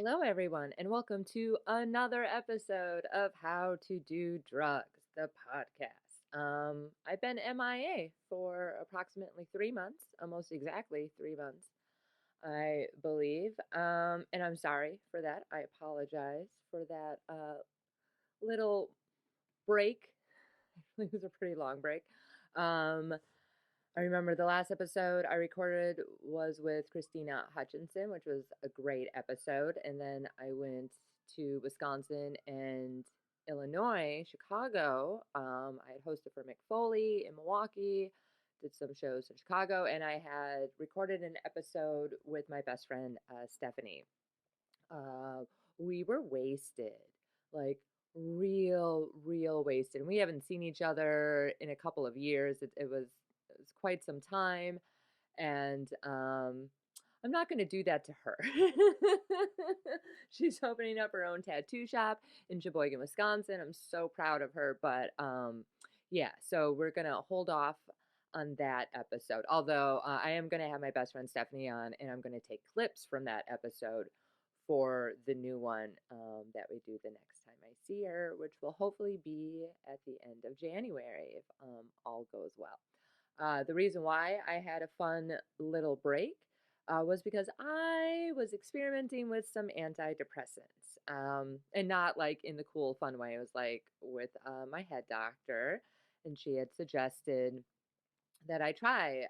Hello, everyone, and welcome to another episode of How to Do Drugs, the podcast. I've been MIA for approximately 3 months, almost exactly 3 months, I believe. And I'm sorry for that. I apologize for that little break. Actually, it was a pretty long break. Um, I remember the last episode I recorded was with Christina Hutchinson, which was a great episode. And then I went to Wisconsin and Illinois, Chicago. I had hosted for Mick Foley in Milwaukee, did some shows in Chicago, and I had recorded an episode with my best friend, Stephanie. Uh, we were wasted, like real wasted. And we haven't seen each other in a couple of years. It was quite some time, and I'm not going to do that to her. She's opening up her own tattoo shop in Sheboygan, Wisconsin. I'm so proud of her, but yeah, so we're going to hold off on that episode. Although I am going to have my best friend Stephanie on, and I'm going to take clips from that episode for the new one that we do the next time I see her, which will hopefully be at the end of January if all goes well. The reason why I had a fun little break was because I was experimenting with some antidepressants, and not like in the cool, fun way. It was like with my head doctor, and she had suggested that I try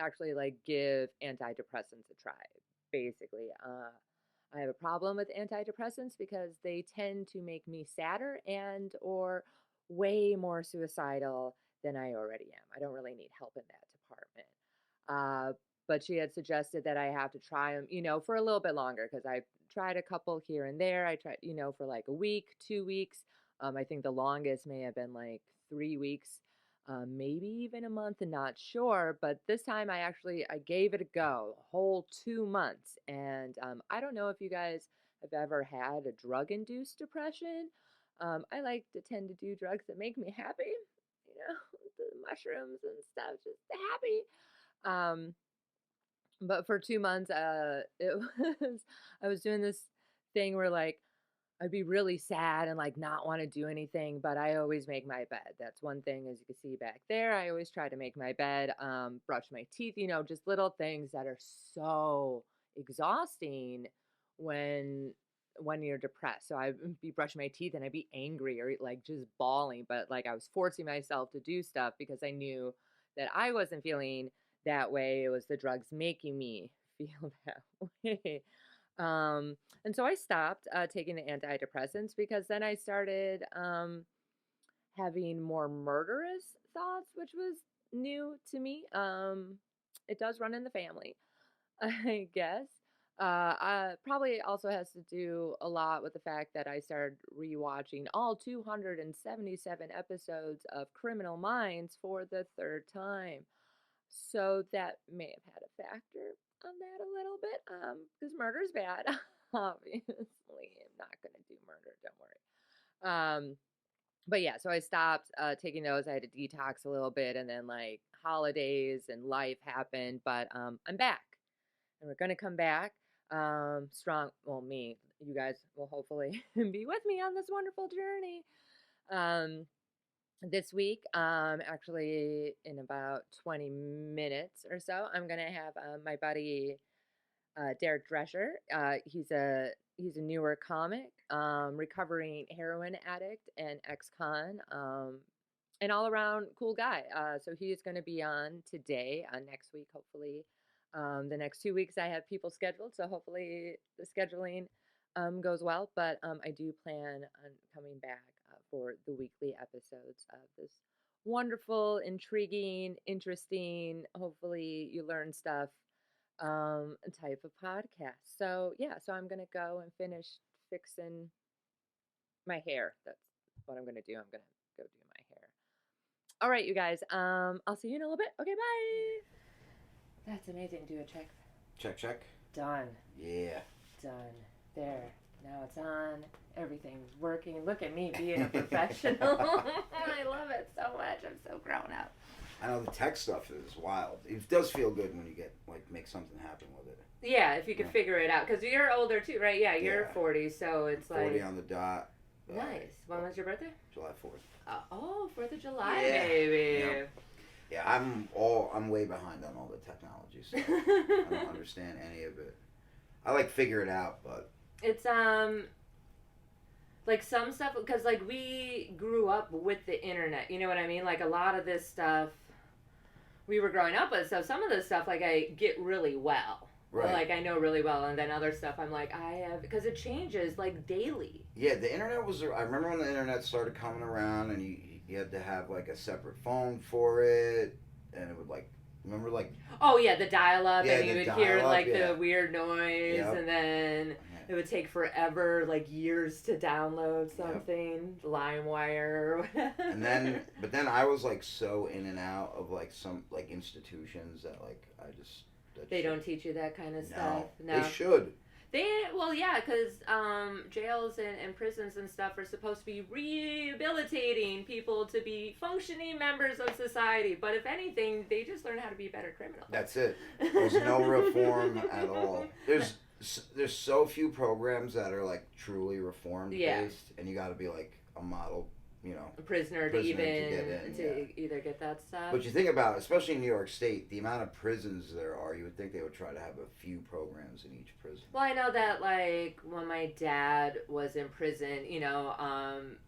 actually like give antidepressants a try. Basically, I have a problem with antidepressants because they tend to make me sadder and or way more suicidal than I already am. I don't really need help in that department. But she had suggested that I have to try them, for a little bit longer because I tried a couple here and there. I tried, for like a week, 2 weeks. I think the longest may have been like 3 weeks, maybe even a month, and not sure. But this time I gave it a go, a whole 2 months. And I don't know if you guys have ever had a drug-induced depression. I like to tend to do drugs that make me happy, the mushrooms and stuff, just happy. But for 2 months, it was I was doing this thing where like I'd be really sad and like not want to do anything, but I always make my bed. That's one thing, as you can see back there. I always try to make my bed, brush my teeth, just little things that are so exhausting when when you're depressed. So I'd be brushing my teeth and I'd be angry or like just bawling, but like I was forcing myself to do stuff because I knew that I wasn't feeling that way. It was the drugs making me feel that way. And so I stopped taking the antidepressants because then I started having more murderous thoughts, which was new to me. It does run in the family, I guess. Probably also has to do a lot with the fact that I started rewatching all 277 episodes of Criminal Minds for the third time. So that may have had a factor on that a little bit, because murder's bad. Obviously, I'm not gonna do murder. Don't worry. But yeah, so I stopped taking those. I had to detox a little bit, and then like holidays and life happened. But I'm back, and we're gonna come back strong. Well, me, you guys will hopefully be with me on this wonderful journey. Um, this week, actually in about 20 minutes or so, I'm gonna have my buddy Derek Drescher. He's a newer comic, recovering heroin addict and ex-con, and all around cool guy. So he's going to be on today, next week, hopefully. The next 2 weeks I have people scheduled, so hopefully the scheduling goes well. But I do plan on coming back for the weekly episodes of this wonderful, intriguing, interesting, hopefully you learn stuff type of podcast. So yeah, so I'm gonna go and finish fixing my hair. That's what I'm gonna do. I'm gonna go do my hair. All right, you guys. I'll see you in a little bit. Okay, bye. That's amazing. Do a check. Check, check. Done. Yeah. Done. There. Now it's on. Everything's working. Look at me being a professional. I love it so much. I'm so grown up. I know the tech stuff is wild. It does feel good when you get make something happen with it. Yeah, if you could Yeah. figure it out, because you're older too, right? Yeah, you're Yeah. 40, so it's 40 like on the dot. nice. When was your birthday? July 4th. Oh, 4th of July, Yeah. baby. Yeah, I'm way behind on all the technology stuff. I don't understand any of it. I like figure it out, but It's like some stuff, because like we grew up with the internet. You know what I mean? Like a lot of this stuff we were growing up with. So some of this stuff like I get really well. right. Like I know really well, and then other stuff I'm like I have, because it changes like daily. Yeah, the internet was. I remember when the internet started coming around, and you had to have like a separate phone for it, and it would like remember like Oh yeah, the dial up, Yeah, and you the would hear dial-up, like yeah. the weird noise, Yep. and then it would take forever, like years to download something, LimeWire or whatever. but then I was like so in and out of like some like institutions that like I just that They shit- don't teach you that kind of stuff. No, No, they should. well, yeah, because jails and prisons and stuff are supposed to be rehabilitating people to be functioning members of society. But if anything, they just learn how to be better criminals. That's it. There's no reform at all. There's so few programs that are like truly reformed Yeah. based, and you got to be like a model, you know. A prisoner to Prisoner to even get in, to either get that stuff. But you think about, especially in New York State, the amount of prisons there are, you would think they would try to have a few programs in each prison. Well, I know that, like, when my dad was in prison,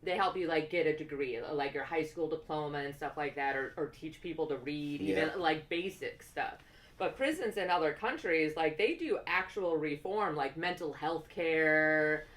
they help you, like, get a degree, like your high school diploma and stuff like that, or teach people to read, even, like, basic stuff. But prisons in other countries, like, they do actual reform, like mental health care,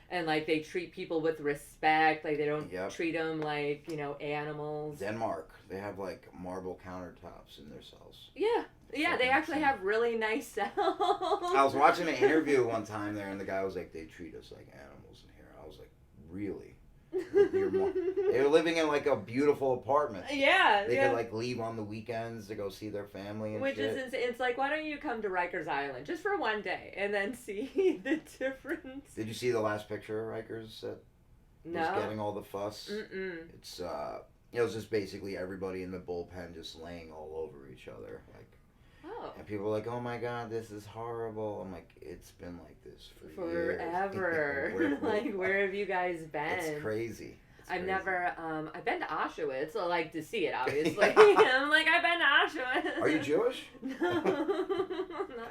and, like, they treat people with respect, like, they don't treat them like, animals. Denmark, they have, like, marble countertops in their cells. Yeah. Yeah, they actually have really nice cells. I was watching an interview one time there, and the guy was like, they treat us like animals in here. I was like, really? They were living in like a beautiful apartment. Yeah, They could like leave on the weekends to go see their family and Which shit. is insane. It's like, why don't you come to Rikers Island just for one day and then see the difference? Did you see the last picture of Rikers that was getting all the fuss? Mm-mm. It's it was just basically everybody in the bullpen just laying all over each other, like. Oh. And people were like, "Oh my God, this is horrible." I'm like, "It's been like this for forever." years. Where have you guys been? It's crazy. I've never. I've been to Auschwitz, so like to see it, obviously. I'm like, I've been to Auschwitz. Are you Jewish? No, not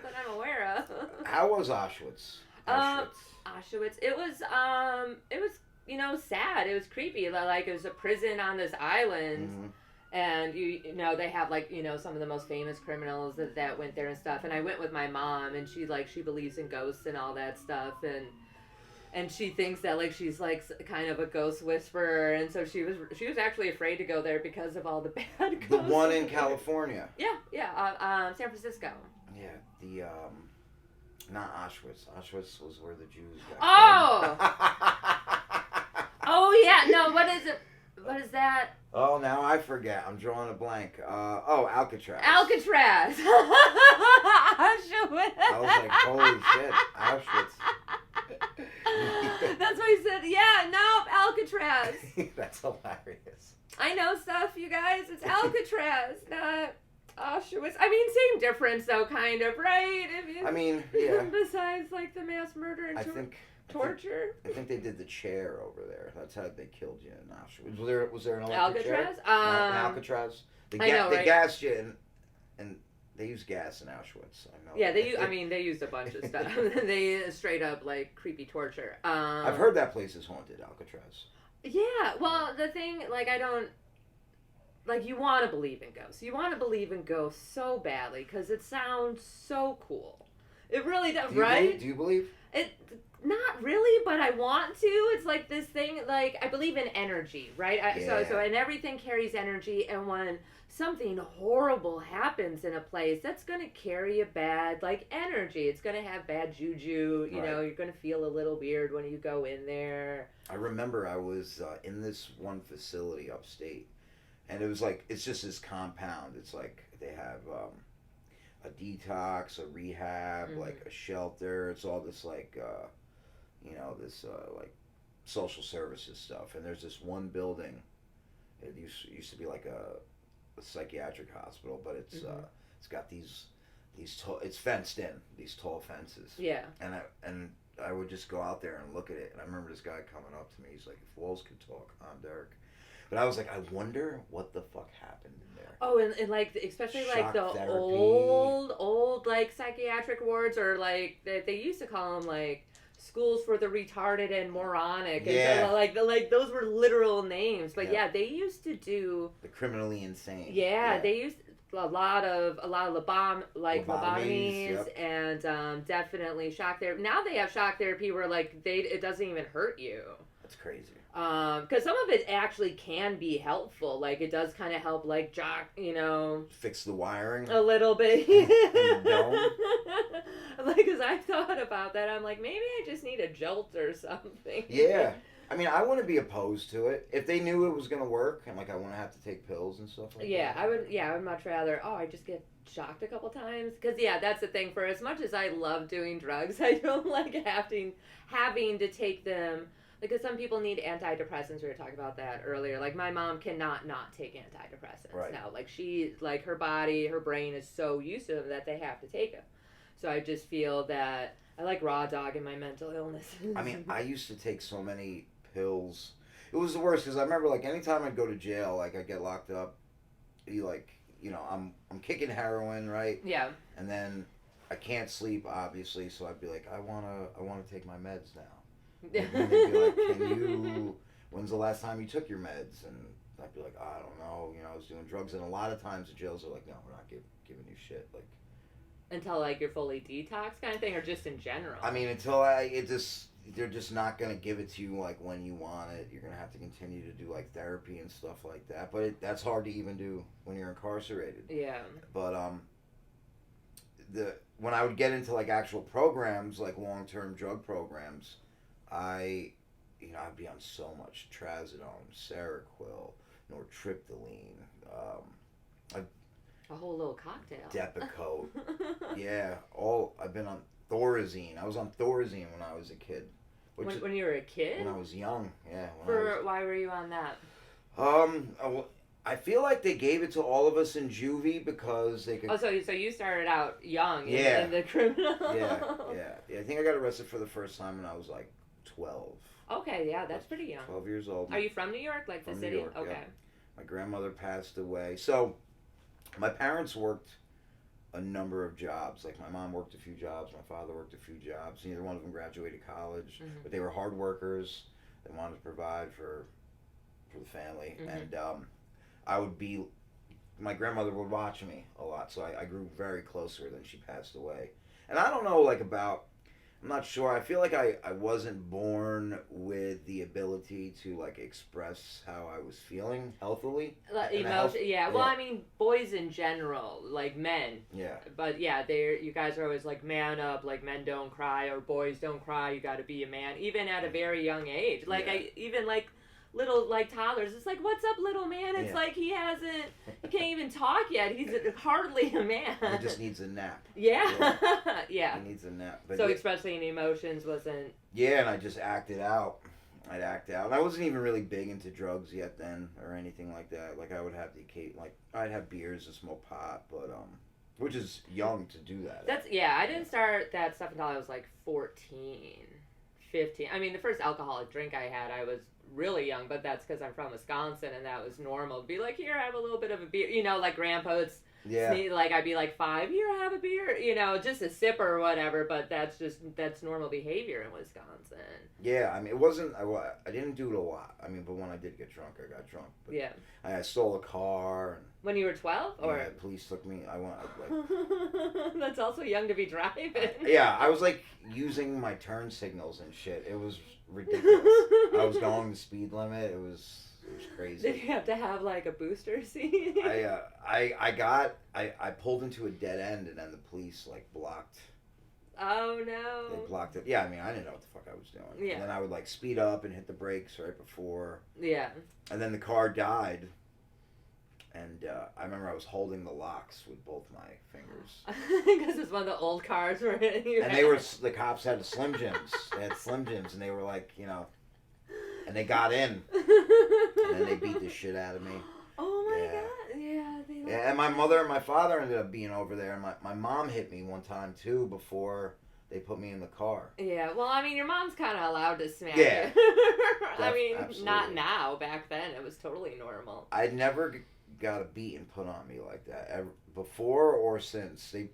that I'm aware of. How was Auschwitz? Auschwitz. It was sad. It was creepy. Like it was a prison on this island. Mm-hmm. And they have like some of the most famous criminals that went there and stuff. And I went with my mom, and she believes in ghosts and all that stuff, and she thinks that like she's like kind of a ghost whisperer, and so she was actually afraid to go there because of all the bad ghosts. The one in California. Yeah, San Francisco. Yeah, the not Auschwitz. Auschwitz was where the Jews got. Oh. Oh yeah, no. What is it? What is that? Oh, now I forget. I'm drawing a blank. Alcatraz. Alcatraz. Auschwitz. I was like, holy shit, Auschwitz. That's what he said. Yeah, no, Alcatraz. That's hilarious. I know stuff, you guys. It's Alcatraz, not Auschwitz. I mean, same difference, though, kind of, right? Yeah. Besides, like, the mass murder and torture. I think they did the chair over there. That's how they killed you in Auschwitz. Was there an electric Alcatraz? chair? No, in Alcatraz. I know, they right? gassed you, and they used gas in Auschwitz. I know. Yeah, they used a bunch of stuff. They straight up like creepy torture. I've heard that place is haunted, Alcatraz. Yeah, well, the thing, like, I don't. Like, you want to believe in ghosts. You want to believe in ghosts so badly because it sounds so cool. It really does, right? Do you believe? Not really, but I want to. It's like this thing, like, I believe in energy, right? So and everything carries energy, and when something horrible happens in a place, that's going to carry a bad, like, energy. It's going to have bad juju, you know, you're going to feel a little weird when you go in there. I remember I was in this one facility upstate, and it was like, it's just this compound. It's like, they have a detox, a rehab, like a shelter. It's all this, like, like social services stuff. And there's this one building. It used to be like a psychiatric hospital, but it's got these it's fenced in, these tall fences. Yeah. And I would just go out there and look at it. And I remember this guy coming up to me. He's like, "If walls could talk, I'm Derek." But I was like, I wonder what the fuck happened in there. Oh, and like, especially Shock like the therapy. old like psychiatric wards, or like they used to call them like schools for the retarded and moronic. And Yeah. so, like those were literal names. But Yeah. yeah, they used to do The criminally insane. Yeah, they used a lot of lobotomies, Yep. and definitely shock therapy. Now they have shock therapy where like it doesn't even hurt you. That's crazy. Because some of it actually can be helpful. Like it does kind of help, like Fix the wiring. a little bit. Dome. Like, because I thought about that, I'm like, maybe I just need a jolt or something. Yeah. I mean, I wouldn't be opposed to it if they knew it was gonna work, and like I wouldn't have to take pills and stuff like Yeah, that. I would. Yeah, I would much rather. Oh, I just get shocked a couple times. Because yeah, that's the thing. For as much as I love doing drugs, I don't like having to take them. Because some people need antidepressants. We were talking about that earlier. Like my mom cannot not take antidepressants Right. now. Like her body, her brain is so used to them that they have to take them. So I just feel that I like raw dog in my mental illness. I mean, I used to take so many pills. It was the worst because I remember like anytime I'd go to jail, like I'd get locked up. I'm kicking heroin, right? Yeah. And then I can't sleep, obviously, so I'd be like, I wanna take my meds now. And they'd be like, when's the last time you took your meds? And I'd be like, I don't know, I was doing drugs. And a lot of times the jails are like, no, we're not giving you shit. Like, Until like you're fully detox kind of thing, or just in general? I mean, they're just not going to give it to you like when you want it. You're going to have to continue to do like therapy and stuff like that. But that's hard to even do when you're incarcerated. Yeah. But when I would get into like actual programs, like long-term drug programs, I'd be on so much trazodone, Seroquel, nortriptyline, A whole little cocktail. Depakote. Yeah, I've been on Thorazine. I was on Thorazine when I was a kid. When you were a kid? When I was young, yeah. Why were you on that? I feel like they gave it to all of us in juvie because they could. Oh, so you started out young Yeah. in the criminal. Yeah. I think I got arrested for the first time when I was like 12. Okay, yeah, that's pretty young. 12 years old. Are you from New York, like From the New city? York, Okay. yeah. My grandmother passed away. So, my parents worked a number of jobs. Like, my mom worked a few jobs. My father worked a few jobs. Neither one of them graduated college. Mm-hmm. But they were hard workers. They wanted to provide for the family. Mm-hmm. And my grandmother would watch me a lot. So, I grew very close to her. Then she passed away. And I don't know, I'm not sure. I feel like I wasn't born with the ability to like express how I was feeling healthily. Emotion, yeah. Well, I mean, boys in general, like men. Yeah. But yeah, you guys are always like, man up, like men don't cry or boys don't cry. You got to be a man, even at a very young age. Like even like little like toddlers, it's like, what's up, little man? It's like he can't even talk yet. He's hardly a man. He just needs a nap. Yeah. Yeah. He needs a nap. But so expressing emotions wasn't. Yeah, and I just acted out. I'd act out. And I wasn't even really big into drugs yet then or anything like that. Like I would have I'd have beers and smoke pot, but which is young to do that. I didn't start that stuff until I was like 14, 15. I mean, the first alcoholic drink I had, I was really young, but that's because I'm from Wisconsin and that was normal to be like, here, have a little bit of a beer, like grandpa would like I'd be like 5, here, have a beer, just a sip or whatever, but that's normal behavior in Wisconsin. Yeah, I mean, it wasn't, I didn't do it a lot. I mean, but when I did get drunk, I got drunk. But yeah. I stole a car. And, when you were 12? Or? Yeah, police took me, That's also young to be driving. I was like using my turn signals and shit. It was ridiculous. I was going the speed limit. It was crazy. Did you have to have like a booster seat? I pulled into a dead end and then the police like blocked. Oh no. They blocked it. Yeah, I mean I didn't know what the fuck I was doing. Yeah. And then I would like speed up and hit the brakes right before. Yeah. And then the car died. And I remember I was holding the locks with both my fingers. Because it's one of the old cars where and the cops had Slim Jims. They had Slim Jims and they were like, and they got in. And then they beat the shit out of me. Oh my god. Yeah, they Yeah, and my mother and my father ended up being over there. And my mom hit me one time too before they put me in the car. Yeah, well, I mean, your mom's kind of allowed to smack Yeah, you. I mean, absolutely. not now. Back then, it was totally normal. I never got a beating put on me like that ever before or since. They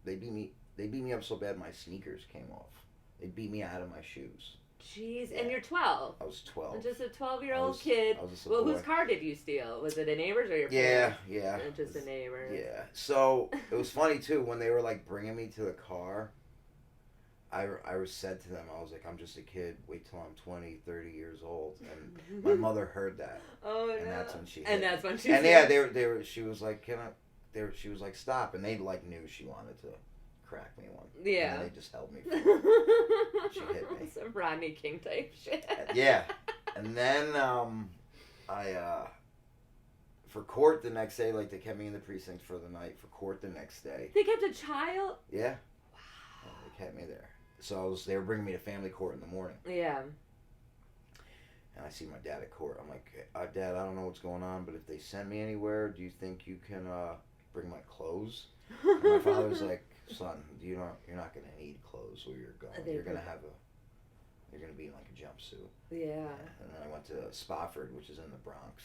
beat me. They beat me up so bad my sneakers came off. They beat me out of my shoes. Jeez, Yeah. and you're 12. I was 12. Just a 12-year-old kid. I was just a Well, boy. whose car did you steal? Was it a neighbor's or your Yeah, parents? yeah. Or just a neighbor. Yeah. So it was funny too when they were like bringing me to the car. I said to them, I was like, I'm just a kid. Wait till I'm 20, 30 years old. And my mother heard that. Oh no. And that's when she. And that's when she. And yeah, they were. She was like, can I? She was like, stop, and they like knew she wanted to crack me one. Yeah. And they just held me. For it. She hit me. Some Rodney King type shit. Yeah. And then for court the next day, like they kept me in the precinct for the night for court the next day. They kept a child? Yeah. Wow. Yeah, they kept me there. So they were bringing me to family court in the morning. Yeah. And I see my dad at court. I'm like, Dad, I don't know what's going on, but if they send me anywhere, do you think you can bring my clothes? And my father's like, son, you're not gonna need clothes where you're going. You're gonna be in like a jumpsuit. Yeah. And then I went to Spofford, which is in the Bronx.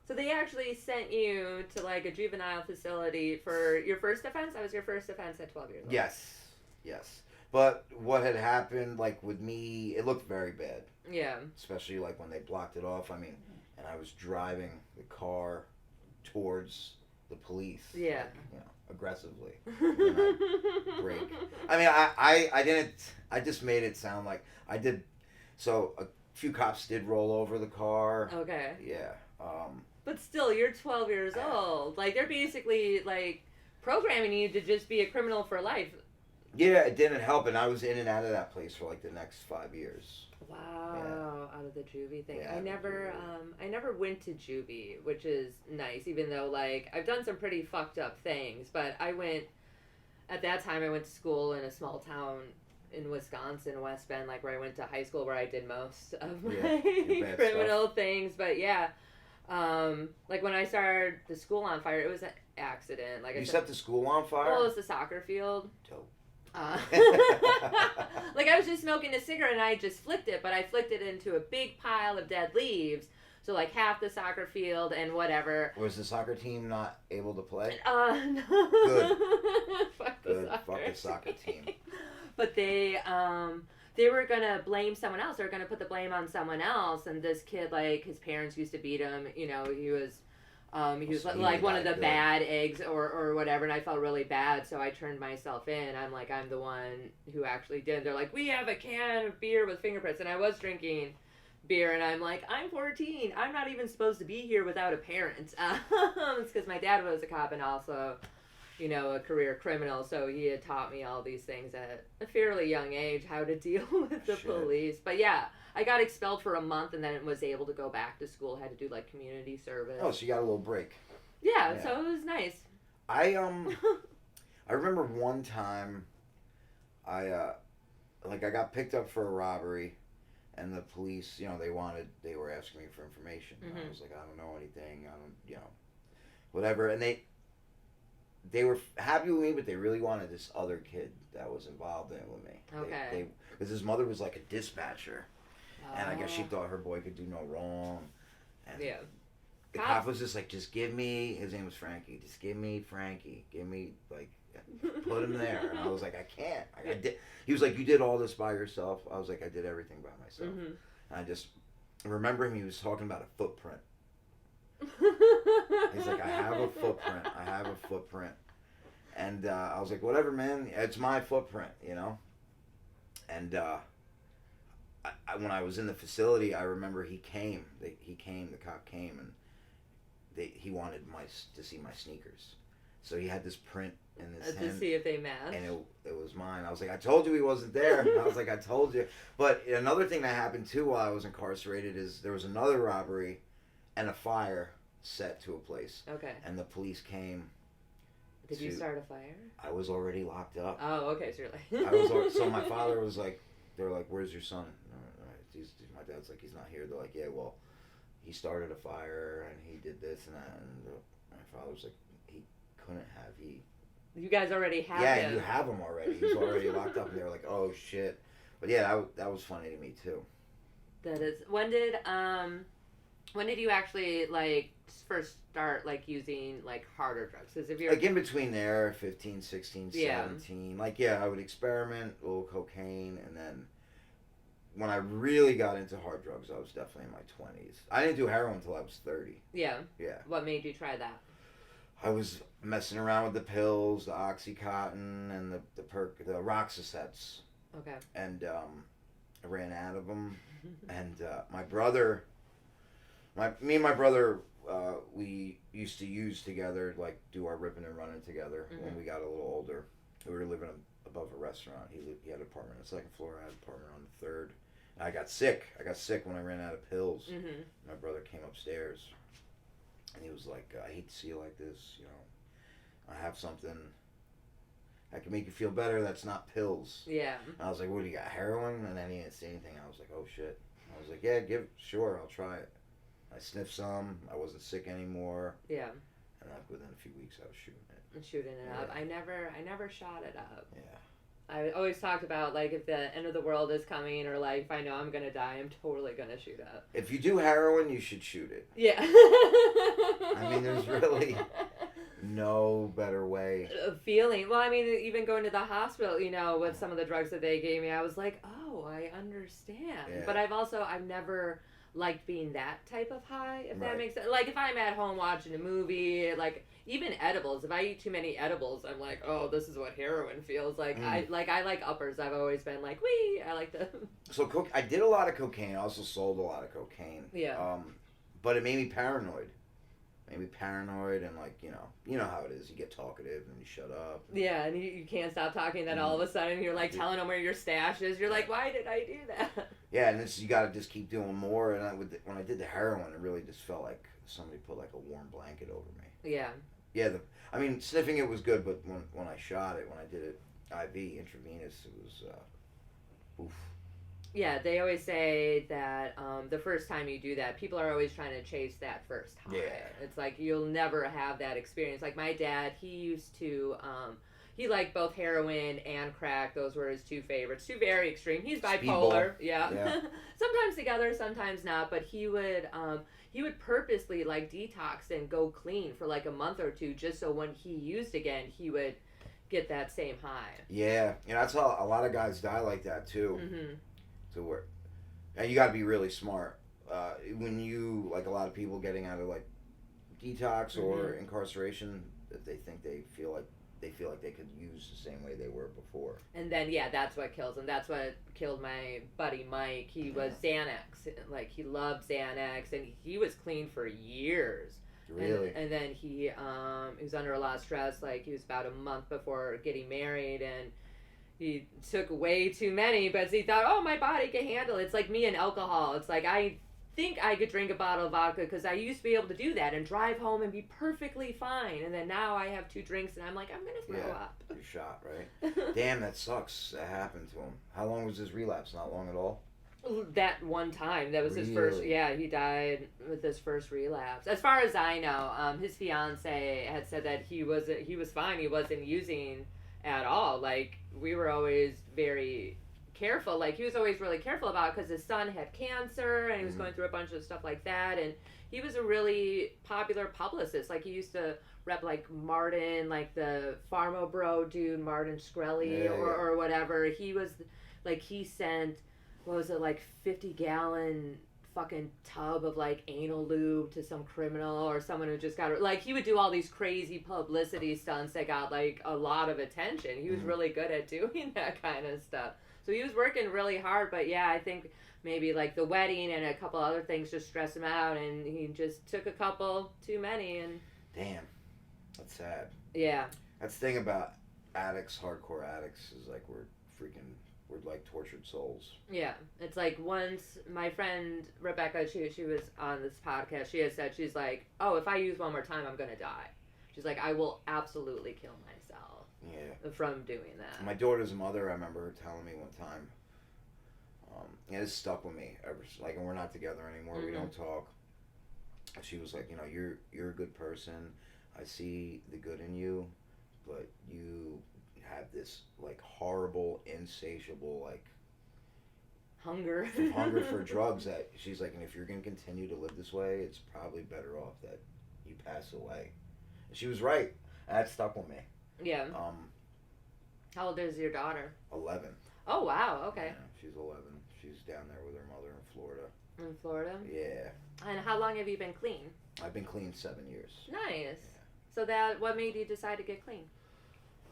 So they actually sent you to like a juvenile facility for your first offense? That was your first offense at 12 years old? Yes. But what had happened, like with me, it looked very bad. Yeah. Especially like when they blocked it off. I mean, and I was driving the car towards the police. Yeah. Like, aggressively. Break. I mean, I didn't. I just made it sound like I did. So a few cops did roll over the car. Okay. Yeah. But still, you're 12 years old. Like, they're basically, like, programming you to just be a criminal for life. Yeah, it didn't help, and I was in and out of that place for, like, the next 5 years. Wow, Yeah. out of the juvie thing. Yeah, I never went to juvie, which is nice, even though, like, I've done some pretty fucked up things, but at that time, I went to school in a small town in Wisconsin, West Bend, like, where I went to high school, where I did most of my your bad criminal stuff. things, but yeah. Like, when I started the school on fire, it was an accident. Like, You set the school on fire? well, it was the soccer field. Dope. Like, I was just smoking a cigarette and I just flicked it, but I flicked it into a big pile of dead leaves. So, like, half the soccer field and whatever. Was the soccer team not able to play? No. Good. Fuck Good. the Fuck the soccer team. But they were gonna blame someone else. They were gonna put the blame on someone else. And this kid, like, his parents used to beat him. You know, he was So he like one of got the good. bad eggs or whatever, and I felt really bad, so I turned myself in. I'm like, I'm the one who actually did. They're like, we have a can of beer with fingerprints, and I was drinking beer, and I'm like, I'm 14. I'm not even supposed to be here without a parent. It's because my dad was a cop and also, you know, a career criminal, so he had taught me all these things at a fairly young age, how to deal with the Shit. police. But yeah, I got expelled for a month and then was able to go back to school, had to do like community service. Oh, so you got a little break. Yeah, so it was nice. I remember one time I got picked up for a robbery, and the police, you know, they were asking me for information. And I was like, I don't know anything. I don't, you know, whatever. And they were happy with me, but they really wanted this other kid that was involved in it with me. Okay. Because his mother was like a dispatcher, and I guess she thought her boy could do no wrong. And Yeah. the cop was just like, just give me, his name was Frankie, just give me Frankie. Give me, like, put him there. And I was like, I can't. I did. He was like, you did all this by yourself? I was like, I did everything by myself. Mm-hmm. And I just remember him, he was talking about a footprint. He's like, I have a footprint. And I was like, whatever, man. It's my footprint, you know? And when I was in the facility, I remember he came. The cop came, and he wanted to see my sneakers. So he had this print in his hand. To see if they matched. And it was mine. I was like, I told you he wasn't there. I was like, I told you. But another thing that happened, too, while I was incarcerated is there was another robbery and a fire set to a place. Okay. And the police came. Did you start a fire? I was already locked up. Oh, okay, so you're like... So my father was like, they were like, where's your son? My dad's like, he's not here. They're like, yeah, well, he started a fire and he did this and that. And my father was like, couldn't have. You guys already have Yeah, him. you have him already. He's already locked up, and they were like, "Oh shit!" But yeah, that was funny to me too. That is. When did you actually like first start like using like harder drugs? Because if you're Like in between there, 15, 16, Yeah. 17. Like yeah, I would experiment, a little cocaine, and then when I really got into hard drugs, I was definitely in my 20s. I didn't do heroin until I was 30. Yeah. Yeah. What made you try that? I was messing around with the pills, the Oxycontin, and the Roxasets, Okay. and I ran out of them. And my brother, me and my brother, we used to use together, like do our ripping and running together when we got a little older. We were living above a restaurant. He had an apartment on the second floor. I had an apartment on the third. And I got sick. I got sick when I ran out of pills. My brother came upstairs, and he was like, "I hate to see you like this. You know, I have something that can make you feel better. That's not pills." Yeah. And I was like, "What do you got? Heroin?" And then he didn't say anything. I was like, "Oh shit." I was like, "Yeah, sure, I'll try it." I sniffed some. I wasn't sick anymore. Yeah. And like within a few weeks, I was shooting it. Shooting it up. I never shot it up. Yeah. I always talked about like if the end of the world is coming or like if I know I'm gonna die, I'm totally gonna shoot up. If you do heroin, you should shoot it. Yeah. I mean, there's really no better way. Feeling. Well, I mean, even going to the hospital, you know, with some of the drugs that they gave me, I was like, oh, I understand. Yeah. But I've never liked being that type of high, if that Right. makes sense. Like if I'm at home watching a movie, like even edibles, if I eat too many edibles, I'm like, oh, this is what heroin feels like. I like uppers. I've always been like, wee. I like the. So I did a lot of cocaine. I also sold a lot of cocaine. Yeah. But it made me paranoid. And like you know how it is. You get talkative and you shut up. Yeah, and you can't stop talking. Then all of a sudden you're like telling them where your stash is. You're like, why did I do that? Yeah, and you got to just keep doing more. And when I did the heroin, it really just felt like somebody put like a warm blanket over me. Yeah. Yeah, sniffing it was good, but when I shot it, when I did it IV, intravenous, it was oof. Yeah, they always say that the first time you do that, people are always trying to chase that first high. Yeah. It's like you'll never have that experience. Like my dad, he used to, he liked both heroin and crack. Those were his two favorites. Two very extreme. He's bipolar. Yeah. Sometimes together, sometimes not. But he would purposely like detox and go clean for like a month or two, just so when he used again, he would get that same high. Yeah, that's how a lot of guys die like that too. Mm-hmm. To work, and you got to be really smart. When you like a lot of people getting out of like detox or incarceration, that they feel like they could use the same way they were before. And then that's what kills him. That's what killed my buddy Mike. He was Xanax. Like he loved Xanax, and he was clean for years. Really? And then he was under a lot of stress. Like he was about a month before getting married, and he took way too many, but he thought, oh, my body can handle it. It's like me and alcohol. It's like I think I could drink a bottle of vodka because I used to be able to do that and drive home and be perfectly fine. And then now I have 2 drinks and I'm like, I'm going to throw up. You're shot, right? Damn, that sucks. That happened to him. How long was his relapse? Not long at all? That one time. That was his first. Really? Yeah, he died with his first relapse. As far as I know, his fiance had said that he was fine. He wasn't using at all. Like we were always very careful. Like he was always really careful about it because his son had cancer and he was going through a bunch of stuff like that. And he was a really popular publicist. Like he used to rep like Martin, like the Pharma Bro dude, Martin Shkreli or whatever. He was like he sent what was it like 50-gallon fucking tub of like anal lube to some criminal or someone who just got like he would do all these crazy publicity stunts that got like a lot of attention. He was really good at doing that kind of stuff, so he was working really hard. But yeah, I think maybe like the wedding and a couple other things just stressed him out, and he just took a couple too many. And damn, that's sad. Yeah, that's the thing about addicts, hardcore addicts, is like we're like tortured souls. Yeah, it's like once my friend Rebecca, she was on this podcast. She had said, she's like, oh, if I use one more time, I'm gonna die. She's like, I will absolutely kill myself. Yeah. From doing that. My daughter's mother, I remember her telling me one time. It's stuck with me ever. Like, and we're not together anymore. We don't talk. She was like, you're a good person. I see the good in you, but you have this like horrible, insatiable like Hunger. hunger for drugs that she's like, and if you're gonna continue to live this way, it's probably better off that you pass away. And she was right. That stuck with me. Yeah. Um, How old is your daughter? 11. Oh, wow. Okay. Yeah, she's 11. She's down there with her mother in Florida. In Florida? Yeah. And how long have you been clean? I've been clean 7 years. Nice. Yeah. So what made you decide to get clean?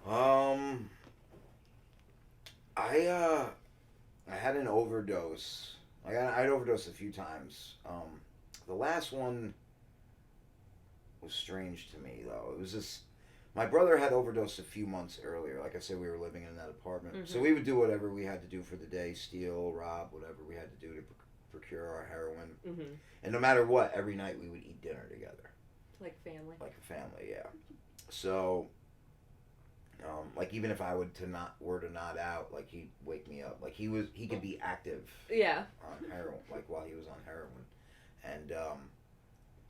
I had an overdose. I'd overdosed a few times. The last one was strange to me though. It was just my brother had overdosed a few months earlier. Like I said, we were living in that apartment, so we would do whatever we had to do for the day: steal, rob, whatever we had to do to procure our heroin. Mm-hmm. And no matter what, every night we would eat dinner together. Like family. Like a family, yeah. So, like even if I were to nod out, like he'd wake me up. Like he could be active. Yeah. On heroin, like while he was on heroin, and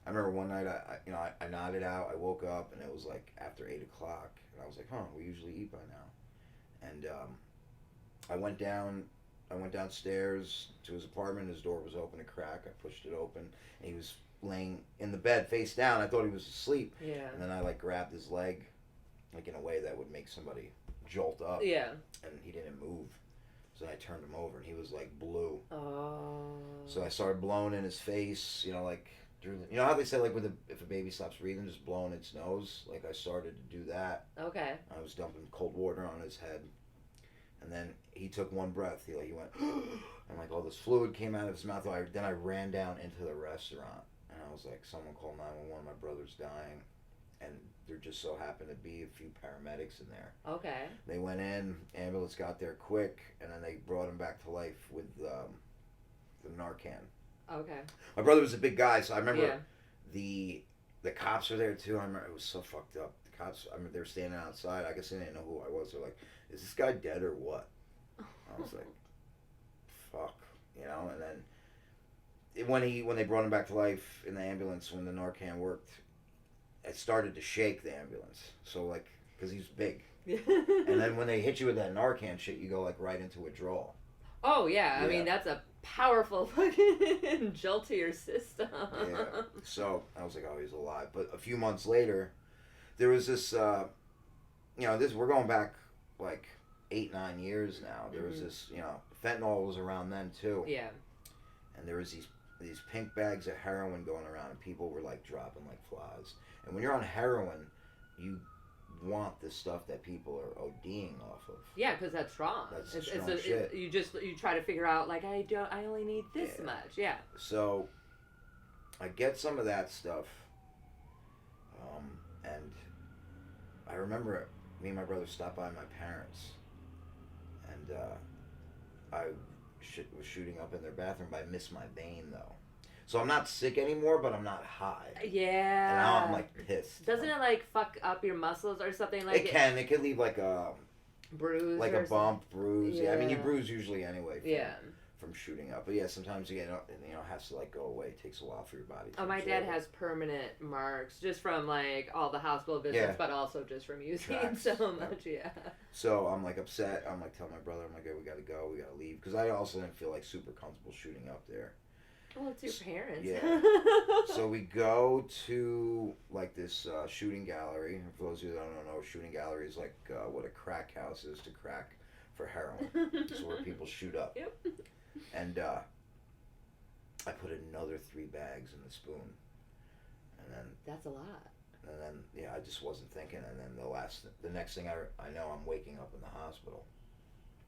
I remember one night I nodded out. I woke up and it was like after 8 o'clock, and I was like, we usually eat by now, and I went downstairs to his apartment. His door was open a crack. I pushed it open, and he was laying in the bed face down. I thought he was asleep. Yeah. And then I like grabbed his leg, like in a way that would make somebody jolt up. Yeah. And he didn't move. So I turned him over, and he was like blue. Oh. So I started blowing in his face, like you know how they say like if a baby stops breathing, just blowing its nose. Like I started to do that. Okay. I was dumping cold water on his head, and then he took one breath. He went, and like all this fluid came out of his mouth. Then I ran down into the restaurant. And I was like, someone call 911, my brother's dying. And there just so happened to be a few paramedics in there. Okay. They went in, ambulance got there quick, and then they brought him back to life with the Narcan. Okay. My brother was a big guy, so I remember the cops were there too. I remember it was so fucked up. The cops, I mean, they were standing outside. I guess they didn't know who I was. They're like, is this guy dead or what? I was like, fuck, and then when they brought him back to life in the ambulance, when the Narcan worked, it started to shake the ambulance. So like, because he's big. And then when they hit you with that Narcan shit, you go like right into withdrawal. Oh yeah. I mean that's a powerful fucking jolt to your system. Yeah. So I was like, oh, he's alive. But a few months later, there was this. We're going back like 8-9 years now. There was this. Fentanyl was around then too. Yeah. And there was these pink bags of heroin going around, and people were like dropping like flies. And when you're on heroin, you want the stuff that people are ODing off of. Yeah, because that's strong. That's strong shit. You try to figure out like I only need this much. Yeah. So I get some of that stuff, and I remember me and my brother stopped by my parents, and I was shooting up in their bathroom, but I missed my vein though. So I'm not sick anymore, but I'm not high. Yeah. And now I'm like pissed. Doesn't it like fuck up your muscles or something like it? Can. It could leave like a bruise, like a bump, bruise. Yeah. I mean, you bruise usually anyway. From shooting up, but yeah, sometimes you get it has to like go away. It takes a while for your body to my dad has permanent marks just from like all the hospital visits, but also just from using it so much. Yeah. So I'm like upset. I'm like telling my brother, I'm like, hey, we gotta go, we gotta leave, because I also didn't feel like super comfortable shooting up there. Well, it's your parents. Yeah. So we go to like this shooting gallery. For those of you that don't know, shooting gallery is like what a crack house is to crack for heroin. It's where people shoot up. Yep. And I put another 3 bags in the spoon, and then that's a lot. And then I just wasn't thinking. And then the next thing I know, I'm waking up in the hospital.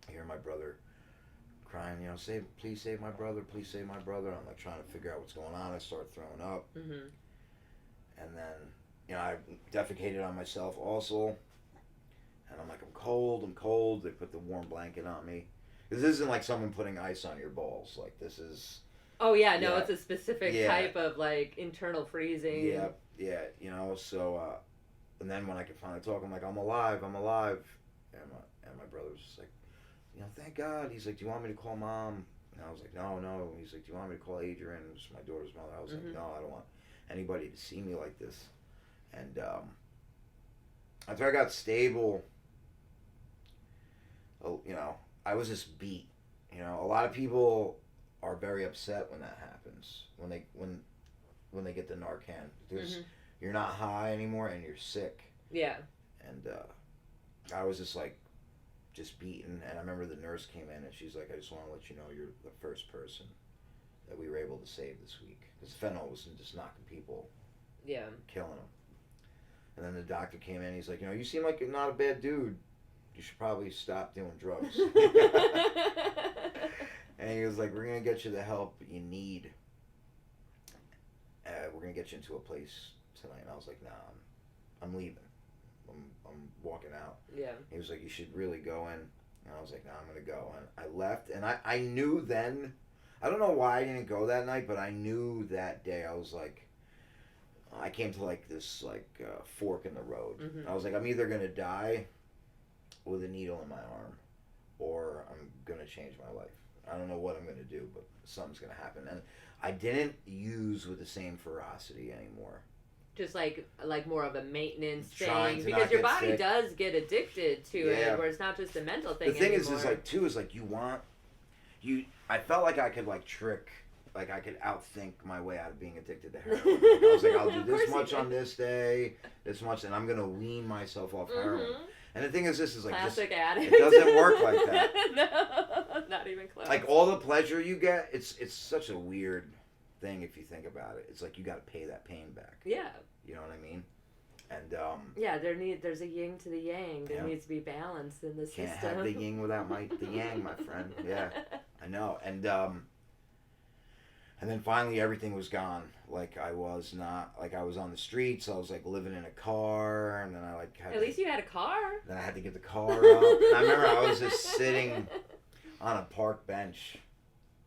I hear my brother crying, please save my brother, please save my brother. I'm like trying to figure out what's going on. I start throwing up, and then I defecated on myself also, and I'm like, I'm cold. They put the warm blanket on me. This isn't like someone putting ice on your balls. Like this is. Oh yeah, no, it's a specific type of like internal freezing. Yeah. So, and then when I could finally talk, I'm like, I'm alive. And my brother was just like, thank God. He's like, do you want me to call Mom? And I was like, no. He's like, do you want me to call Adrian, which is my daughter's mother? I was like, no, I don't want anybody to see me like this. And after I got stable, you know, I was just beat. You know, a lot of people are very upset when that happens. When they get the Narcan, because you're not high anymore and you're sick. Yeah. And I was just like, just beaten. And I remember the nurse came in and she's like, I just want to let you know you're the first person that we were able to save this week. Because fentanyl was just knocking people, killing them. And then the doctor came in. He's like, you know, you seem like you're not a bad dude. You should probably stop doing drugs. And he was like, we're going to get you the help you need. We're going to get you into a place tonight. And I was like, nah, I'm leaving. I'm walking out. Yeah. He was like, you should really go in. And I was like, nah, I'm going to go. And I left. And I knew then, I don't know why I didn't go that night, but I knew that day. I was like, I came to like this fork in the road. I was like, I'm either going to die with a needle in my arm or I'm going to change my life. I don't know what I'm going to do, but something's going to happen. And I didn't use with the same ferocity anymore. Just like more of a maintenance Trying thing, to because not your get body sick. does get addicted to it, where it's not just a mental thing. The thing anymore. is like I felt like I could like trick, like I could outthink my way out of being addicted to heroin. Like, I was like, I'll do this much on this day, this much, and I'm gonna wean myself off heroin. And the thing is, this is like classic addict. It doesn't work like that. No, not even close. Like all the pleasure you get, it's such a weird thing if you think about it. It's like you got to pay that pain back. Yeah. You know what I mean? And yeah, there's a yin to the yang. There needs to be balance in the system. Can't have the yin without the yang, my friend. Yeah, I know. And then finally everything was gone. Like I was on the streets. I was like living in a car, and then I like at least you had a car. Then I had to get the car up. And I remember I was just sitting on a park bench.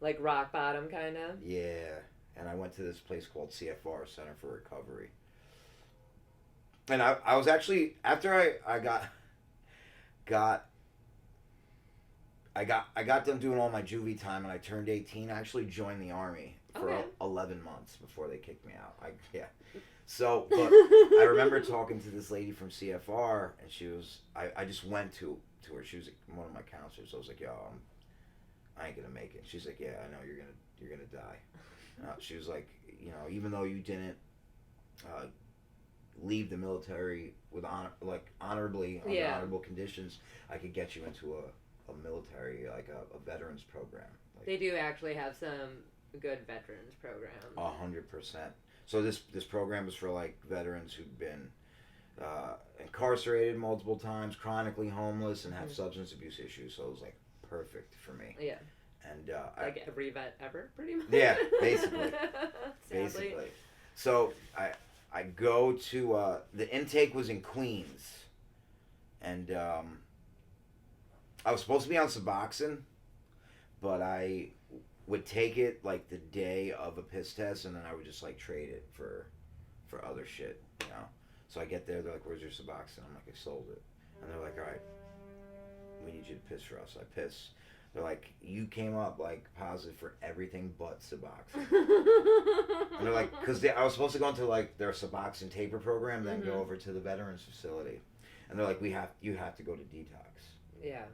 Like rock bottom, kind of. Yeah, and I went to this place called CFR, Center for Recovery. And I was actually, after I got done doing all my juvie time and I turned 18, I actually joined the Army for 11 months before they kicked me out. So, but I remember talking to this lady from CFR, and she was, I just went to her. She was one of my counselors. I was like, yo, I ain't gonna make it. She's like, yeah, I know you're gonna die. She was like, you know, even though you didn't leave the military with honorably under honorable conditions, I could get you into a military, like a veterans program. Like, they do actually have some good veterans programs. 100%. So this program is for like veterans who've been incarcerated multiple times, chronically homeless, and have substance abuse issues. So it was like perfect for me. Yeah. And like every vet ever, pretty much. Yeah, basically. So I go to the intake was in Queens, and I was supposed to be on Suboxone, but I would take it like the day of a piss test, and then I would just like trade it for other shit, you know. So I get there, they're like, "Where's your Suboxone?" I'm like, "I sold it," and they're like, "All right, we need you to piss for us." I piss. They're like, "You came up like positive for everything but Suboxone." And they're like, because I was supposed to go into like their Suboxone taper program, then go over to the veterans facility, and they're like, you have to go to detox. Yeah.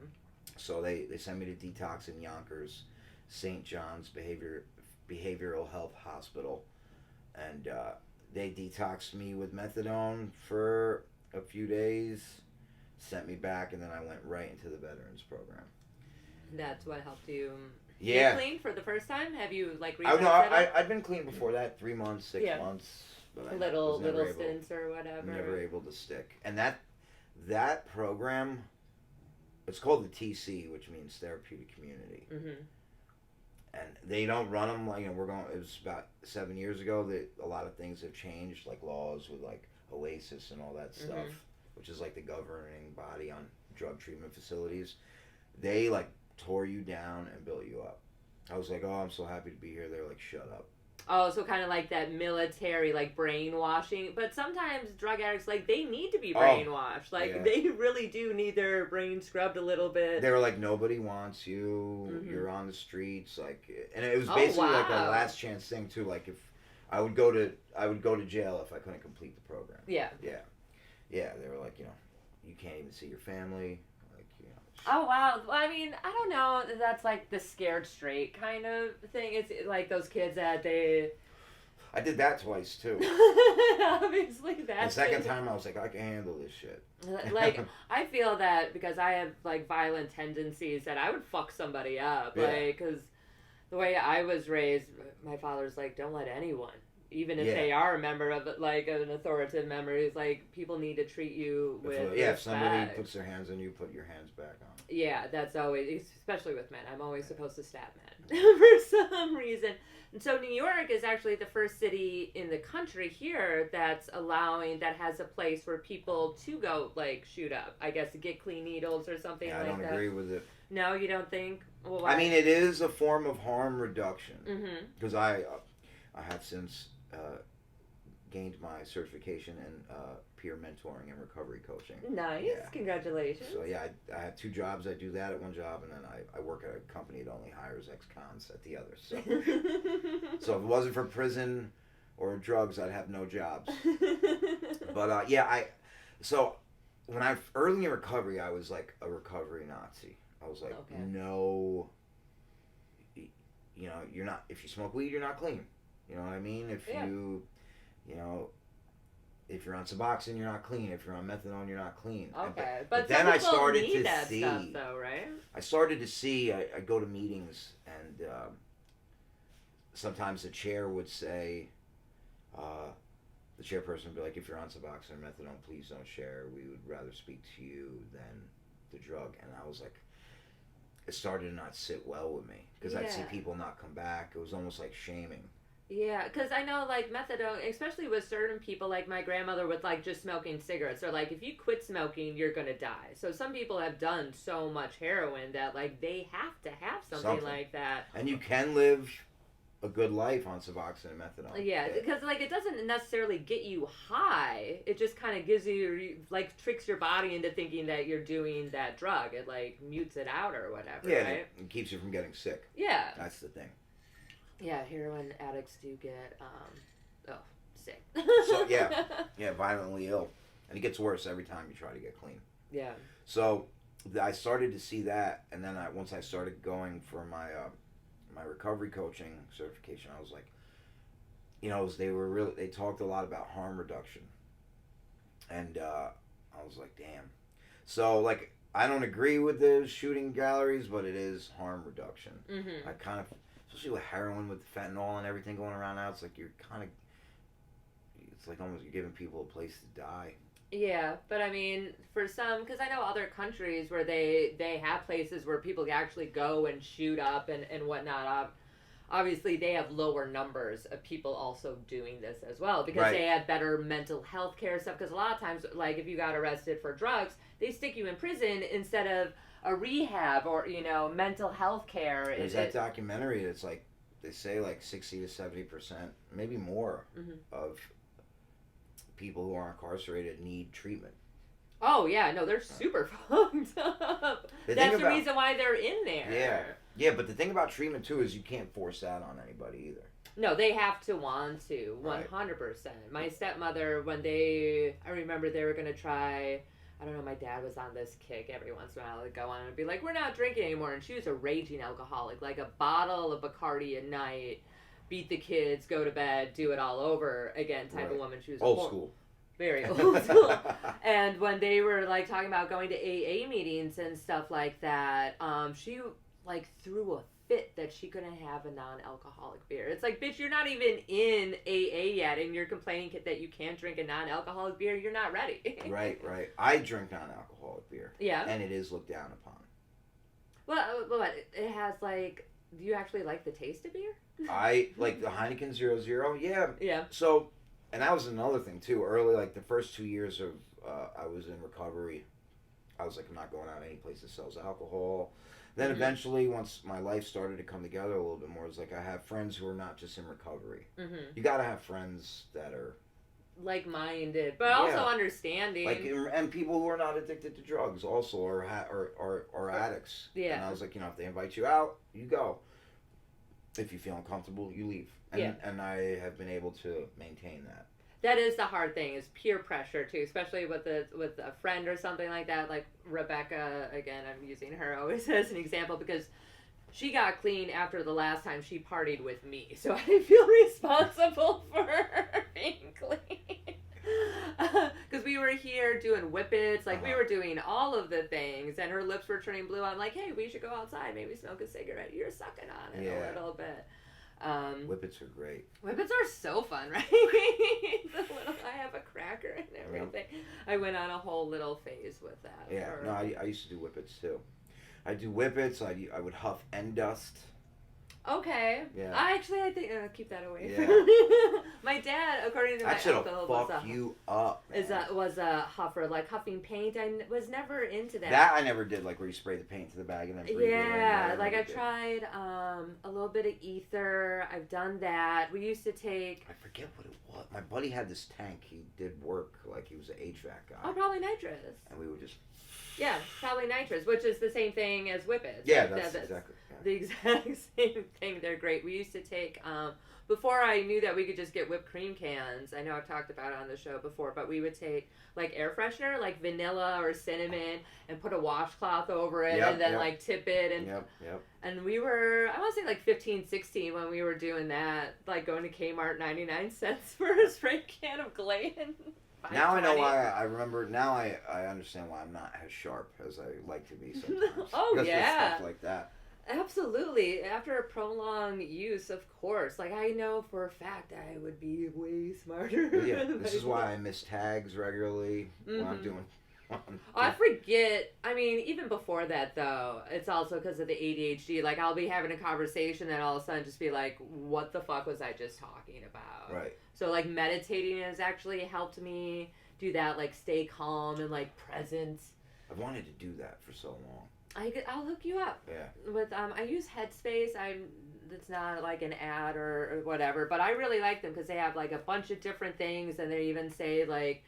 So they sent me to detox in Yonkers, St. John's Behavioral Health Hospital, and they detoxed me with methadone for a few days, sent me back, and then I went right into the veterans program. That's what helped you get clean for the first time? Have you like I'd been clean before that, 3 months, 6 months, but I little stints or whatever. Never able to stick. And that program, it's called the TC, which means therapeutic community. Mm-hmm. And they don't run them like, you know, it was about 7 years ago that a lot of things have changed, like laws with like Oasis and all that stuff, which is like the governing body on drug treatment facilities. They like tore you down and built you up. I was like, oh, I'm so happy to be here. They're like, shut up. Oh, so kind of like that military, like brainwashing. But sometimes drug addicts, like, they need to be brainwashed. They really do need their brain scrubbed a little bit. They were like, nobody wants you. You're on the streets. Like, and it was basically like a last chance thing too. Like, if I would go to jail if I couldn't complete the program. Yeah. Yeah. Yeah, they were like, you can't even see your family. Like, Oh wow! Well, I mean, I don't know. That's like the scared straight kind of thing. It's like those kids that they. I did that twice too. Obviously, that. The second time, I was like, I can handle this shit. Like, I feel that because I have like violent tendencies, that I would fuck somebody up. Yeah. Like, because the way I was raised, my father's like, don't let anyone, even if they are a member of like an authoritative member, he's like, people need to treat you with respect. If somebody puts their hands on you, put your hands back on. Yeah, that's always, especially with men. I'm always supposed to stab men for some reason. And so New York is actually the first city in the country here that has a place for people to go, like, shoot up. I guess to get clean needles or something like that. I don't agree with it. No, you don't think? Well, I mean, it is a form of harm reduction. Mm-hmm. Because I have since gained my certification in peer mentoring and recovery coaching. Nice. Yeah. Congratulations. So, yeah, I have 2 jobs. I do that at one job, and then I work at a company that only hires ex-cons at the other. So, so if it wasn't for prison or drugs, I'd have no jobs. But, so when early in recovery, I was like a recovery Nazi. I was like, no, you're not, if you smoke weed, you're not clean. You know what I mean? If if you're on Suboxone, you're not clean. If you're on methadone, you're not clean. Okay, but then I started need to that see stuff, though, right? I started to see. I go to meetings, and sometimes the chair would say, the chairperson would be like, "If you're on Suboxone or methadone, please don't share. We would rather speak to you than the drug." And I was like, it started to not sit well with me because I'd see people not come back. It was almost like shaming. Yeah, because I know, like, methadone, especially with certain people, like my grandmother with, like, just smoking cigarettes, or, like, if you quit smoking, you're going to die. So some people have done so much heroin that, like, they have to have something like that. And you can live a good life on Suboxone and methadone. Yeah, because, like, it doesn't necessarily get you high. It just kind of gives you, like, tricks your body into thinking that you're doing that drug. It, like, mutes it out or whatever, right? It keeps you from getting sick. Yeah. That's the thing. Yeah, heroin addicts do get, sick. So, yeah, violently ill. And it gets worse every time you try to get clean. Yeah. So, I started to see that, and then once I started going for my my recovery coaching certification, I was like, they talked a lot about harm reduction. And I was like, damn. So, like, I don't agree with the shooting galleries, but it is harm reduction. Mm-hmm. I kind of... Especially with heroin, with fentanyl and everything going around now, it's like it's like almost you're giving people a place to die. Yeah, but I mean, for some, because I know other countries where they have places where people actually go and shoot up and whatnot. Obviously, they have lower numbers of people also doing this as well because they have better mental health care stuff. Because a lot of times, like, if you got arrested for drugs, they stick you in prison instead of a rehab or, mental health care. There's that documentary that's like, they say like 60 to 70%, maybe more, of people who are incarcerated need treatment. Oh, yeah, no, they're super fucked up. That's the reason why they're in there. Yeah, but the thing about treatment, too, is you can't force that on anybody either. No, they have to want to, 100%. My stepmother, I remember they were going to try... I don't know, my dad was on this kick every once in a while to go on and be like, we're not drinking anymore. And she was a raging alcoholic, like a bottle of Bacardi a night, beat the kids, go to bed, do it all over again type of woman. She was old school. Very old school. And when they were, like, talking about going to AA meetings and stuff like that, she, like, threw a fit that she couldn't have a non-alcoholic beer. It's like, bitch, you're not even in AA yet, and you're complaining that you can't drink a non-alcoholic beer. You're not ready. Right. I drink non-alcoholic beer. Yeah. And it is looked down upon. Well, it has, like, do you actually like the taste of beer? I like the Heineken 0.0. Yeah. Yeah. So, and that was another thing, too. Early, like, the first 2 years of I was in recovery, I was like, I'm not going out any place that sells alcohol. Then eventually, once my life started to come together a little bit more, it's like I have friends who are not just in recovery. Mm-hmm. You got to have friends that are like-minded, but also understanding. Like, and people who are not addicted to drugs also, or addicts. Yeah. And I was like, if they invite you out, you go. If you feel uncomfortable, you leave. Yeah. And I have been able to maintain that. That is the hard thing, is peer pressure too, especially with a friend or something like that. Like Rebecca, again, I'm using her always as an example because she got clean after the last time she partied with me, so I feel responsible for her being clean. Because we were here doing whippets, like we were doing all of the things, and her lips were turning blue. I'm like, hey, we should go outside, maybe smoke a cigarette. You're sucking on it a little bit. Whippets are great. Whippets are so fun, right? I have a cracker and everything. Yep. I went on a whole little phase with that. Yeah, no, I used to do whippets too. I do whippets. I would huff end dust. Okay. Yeah. I think keep that away. Yeah. My dad, according to my uncle, fuck you up. Was a huffer, like huffing paint. I was never into that. That I never did, like where you spray the paint to the bag and then breathe it in. Yeah, like I've tried a little bit of ether. I've done that. We used to take. I forget what it was. My buddy had this tank. He did work like he was an HVAC guy. Oh, probably nitrous. And we would just. Yeah, probably nitrous, which is the same thing as whippets. Yeah, that's exactly. Yeah. The exact same thing. They're great. We used to take, before I knew that we could just get whipped cream cans, I know I've talked about it on the show before, but we would take like air freshener, like vanilla or cinnamon, and put a washcloth over it, and then like tip it. And and we were, I want to say like 15, 16 when we were doing that, like going to Kmart 99 cents for a spray can of Glade. Now I know why. I remember. Now I understand why I'm not as sharp as I like to be sometimes. Oh, because yeah. Stuff like that. Absolutely. After a prolonged use, of course. Like, I know for a fact I would be way smarter. Yeah, this is why I miss tags regularly when I'm doing. I forget. I mean, even before that, though, it's also because of the ADHD. Like, I'll be having a conversation and all of a sudden just be like, what the fuck was I just talking about? Right. So, like, meditating has actually helped me do that, like, stay calm and, like, present. I've wanted to do that for so long. I'll hook you up. Yeah. With I use Headspace. It's not like an ad or whatever, but I really like them because they have like a bunch of different things, and they even say like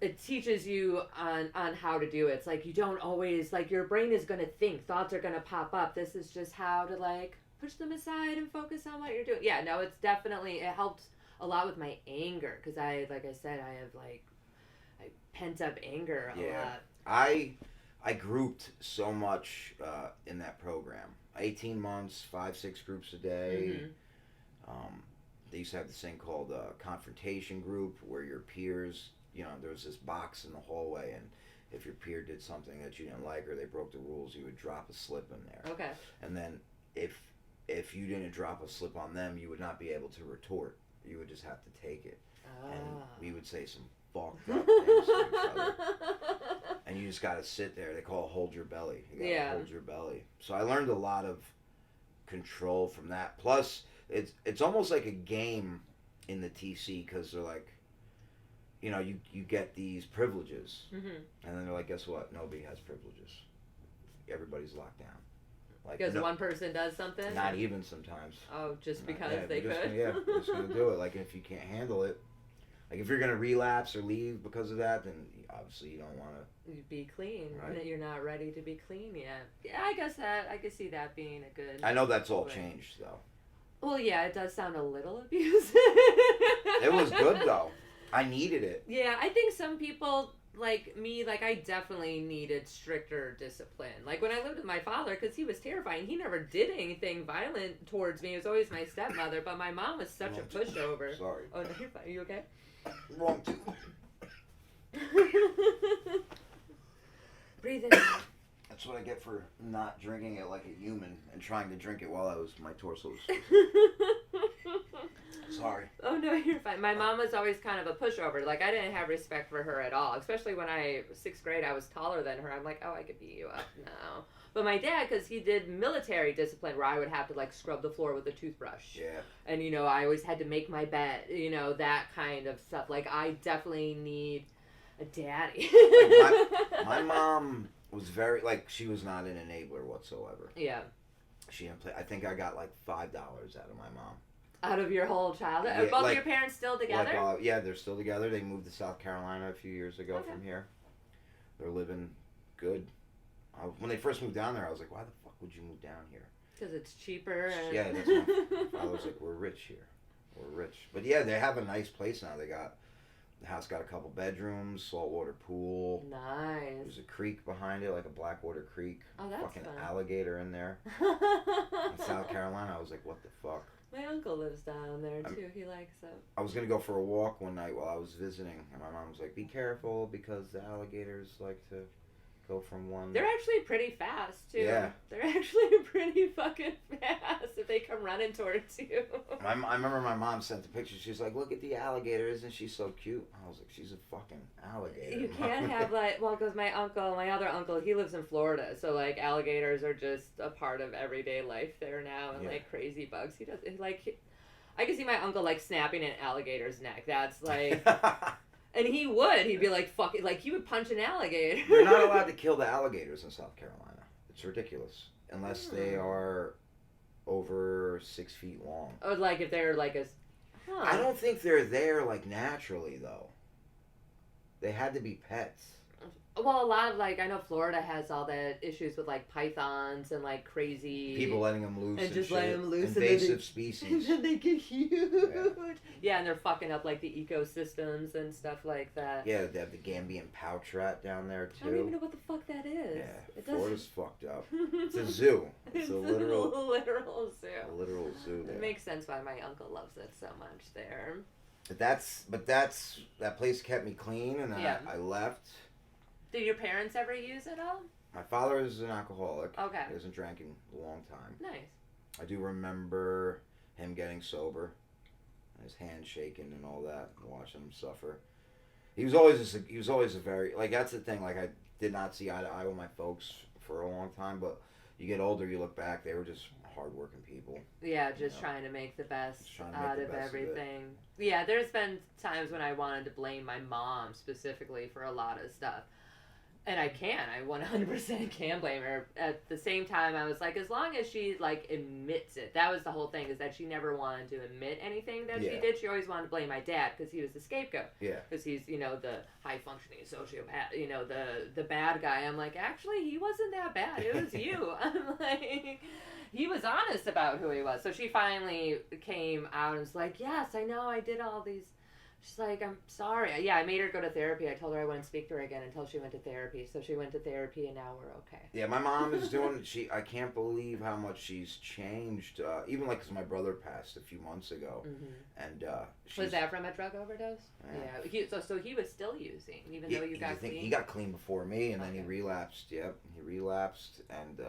it teaches you on how to do it. It's like you don't always like your brain is gonna think, thoughts are gonna pop up. This is just how to like push them aside and focus on what you're doing. Yeah, no, it's definitely it helped a lot with my anger because I have like pent up anger a lot. I grouped so much in that program. 18 months, 5-6 groups a day. They used to have this thing called Confrontation Group where your peers, there was this box in the hallway, and if your peer did something that you didn't like or they broke the rules, you would drop a slip in there. Okay. And then if you didn't drop a slip on them, you would not be able to retort. You would just have to take it. And we would say some fucked up things to each other. And you just got to sit there. They call it hold your belly. You got to hold your belly. So I learned a lot of control from that. Plus, it's almost like a game in the TC because they're like, you get these privileges. And then they're like, guess what? Nobody has privileges. Everybody's locked down. Like, because one person does something? Not even sometimes. Oh, just because they could? We're just going to do it. Like, if you can't handle it, like if you're going to relapse or leave because of that, then obviously you don't want to be clean. Right? You're not ready to be clean yet. Yeah, I guess I could see that being a good. I know that's all changed though. Well, yeah, it does sound a little abusive. It was good though. I needed it. Yeah, I think some people like me, like I definitely needed stricter discipline. Like when I lived with my father, because he was terrifying. He never did anything violent towards me. It was always my stepmother, but my mom was such a pushover. Sorry. Oh no, you're fine. Are you okay? Wrong tooth. Breathe in. That's what I get for not drinking it like a human and trying to drink it while my torso was. Sorry. Oh no, you're fine. My mom was always kind of a pushover. Like I didn't have respect for her at all. Especially when 6th grade, I was taller than her. I'm like, oh, I could beat you up now. But my dad, because he did military discipline where I would have to like scrub the floor with a toothbrush. Yeah. And I always had to make my bed. That kind of stuff. Like I definitely need a daddy. Like my mom was very she was not an enabler whatsoever. Yeah. She didn't play. I think I got like $5 out of my mom. Out of your whole childhood? Are both your parents still together? Yeah, they're still together. They moved to South Carolina a few years ago from here. They're living good. When they first moved down there, I was like, why the fuck would you move down here? Because it's cheaper. And... Yeah, that's my father was like, we're rich here. We're rich. But yeah, they have a nice place now. The house got a couple bedrooms, saltwater pool. Nice. There's a creek behind it, like a Blackwater Creek. Oh, that's fucking fun. alligator in there. In South Carolina, I was like, what the fuck? My uncle lives down there too. He likes it. I was gonna go for a walk one night while I was visiting, and my mom was like, "Be careful because the alligators like to go from one." They're actually pretty fast too. Yeah. They're actually pretty fucking fast if they come running towards you. I remember my mom sent the picture. She was like, "Look at the alligator, isn't she so cute?" I was like, "She's a fucking alligator." You can't have because my other uncle, he lives in Florida, so like alligators are just a part of everyday life there now, and like crazy bugs. He does I can see my uncle like snapping an alligator's neck. That's like. And he'd be like, fuck it, like he would punch an alligator. You're not allowed to kill the alligators in South Carolina. It's ridiculous. Unless they are over 6 feet long. Oh, like if they're like a... Huh. I don't think they're there like naturally though. They had to be pets. Well, a lot of like, I know Florida has all the issues with like pythons and like crazy... People letting them loose and just shit. letting them loose. Invasive species. And then they get huge. Yeah, and they're fucking up like the ecosystems and stuff like that. Yeah, they have the Gambian pouch rat down there too. I don't even know what the fuck that is. Yeah, Florida's fucked up. It's a zoo. It's a literal zoo. A literal zoo there. It makes sense why my uncle loves it so much there. But that place kept me clean, and I left. Did your parents ever use it all? My father is an alcoholic. Okay. He hasn't drank in a long time. Nice. I do remember him getting sober, his hand shaking and all that, and watching him suffer. He was always a very, like, that's the thing, like, I did not see eye to eye with my folks for a long time, but you get older, you look back, they were just hardworking people. Yeah, just trying to make the best out of everything. Of yeah, there's been times when I wanted to blame my mom specifically for a lot of stuff. And I 100% can blame her. At the same time, I was like, as long as she, like, admits it. That was the whole thing, is that she never wanted to admit anything that she did. She always wanted to blame my dad, because he was the scapegoat. Yeah. Because he's, the high-functioning sociopath, the bad guy. I'm like, actually, he wasn't that bad. It was you. I'm like, he was honest about who he was. So she finally came out and was like, yes, I know, I did all these... She's like, I'm sorry. Yeah, I made her go to therapy. I told her I wouldn't speak to her again until she went to therapy. So she went to therapy, and now we're okay. Yeah, my mom is doing... I can't believe how much she's changed. Even, like, because my brother passed a few months ago. Mm-hmm. And, was that from a drug overdose? Yeah. So he was still using, even though you got clean? He got clean before me, and then he relapsed. Yep, he relapsed. And,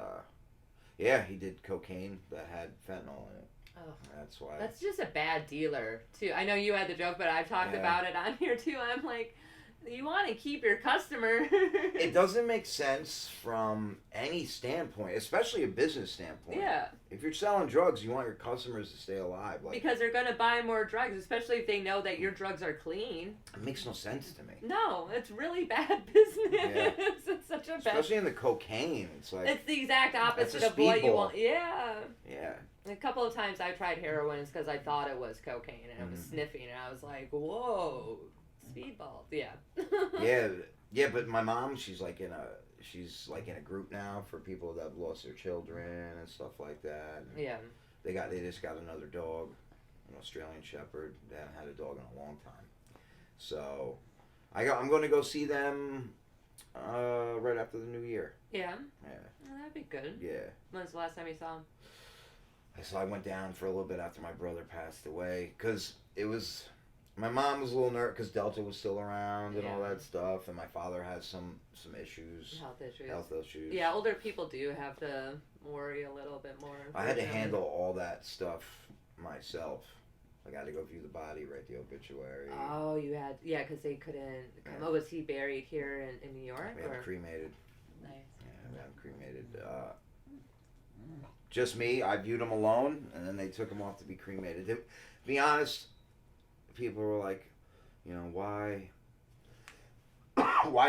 he did cocaine that had fentanyl in it. Oh, that's why. That's just a bad dealer, too. I know you had the joke, but I've talked about it on here, too. I'm like, you want to keep your customer. It doesn't make sense from any standpoint, especially a business standpoint. Yeah. If you're selling drugs, you want your customers to stay alive. Like, because they're going to buy more drugs, especially if they know that your drugs are clean. It makes no sense to me. No, it's really bad business. Yeah. It's such a bad... Especially in the cocaine. It's like... It's the exact opposite of what you want. Yeah. Yeah. A couple of times I tried heroin because I thought it was cocaine, and I was sniffing, and I was like, whoa, speedballs. Yeah. Yeah, but my mom, she's like in a group now for people that have lost their children and stuff like that. And yeah. They just got another dog, an Australian Shepherd. They haven't had a dog in a long time. So I'm going to go see them right after the new year. Yeah? Yeah. Well, that'd be good. Yeah. When's the last time you saw him? So I went down for a little bit after my brother passed away, because my mom was a little nervous because Delta was still around and all that stuff, and my father has some issues. Health issues. Yeah, older people do have to worry a little bit more. I had to handle all that stuff myself. Like, I had to go view the body, write the obituary. Oh, you had, because they couldn't come. Oh, was he buried here in New York? We had him cremated. Nice. Yeah, we had him cremated. Just me. I viewed him alone, and then they took him off to be cremated. To be honest, people were like, why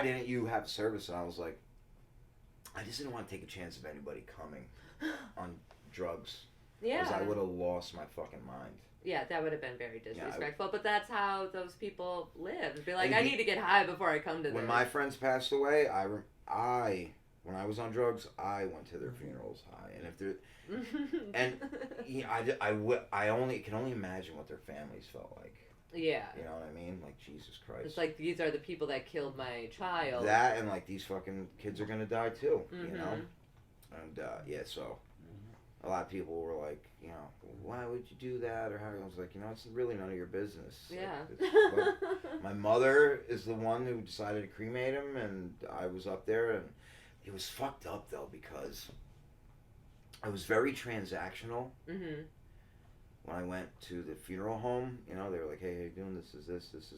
didn't you have a service? And I was like, I just didn't want to take a chance of anybody coming on drugs. Yeah. Because I would have lost my fucking mind. Yeah, that would have been very disrespectful. Yeah, but that's how those people live. Be like, I need to get high before I come to this. When my friends passed away, I when I was on drugs, I went to their funerals high, and if they're and I only can only imagine what their families felt like. Yeah. You know what I mean? Like, Jesus Christ. It's like, these are the people that killed my child. That, and like, these fucking kids are gonna die too. You know. And yeah, so a lot of people were like, you know, why would you do that? Or how? I was like, you know, it's really none of your business. Yeah. Like, my mother is the one who decided to cremate him, and I was up there, and it was fucked up though, because I was very transactional. When I went to the funeral home, you know, they were like, hey, how you doing? This is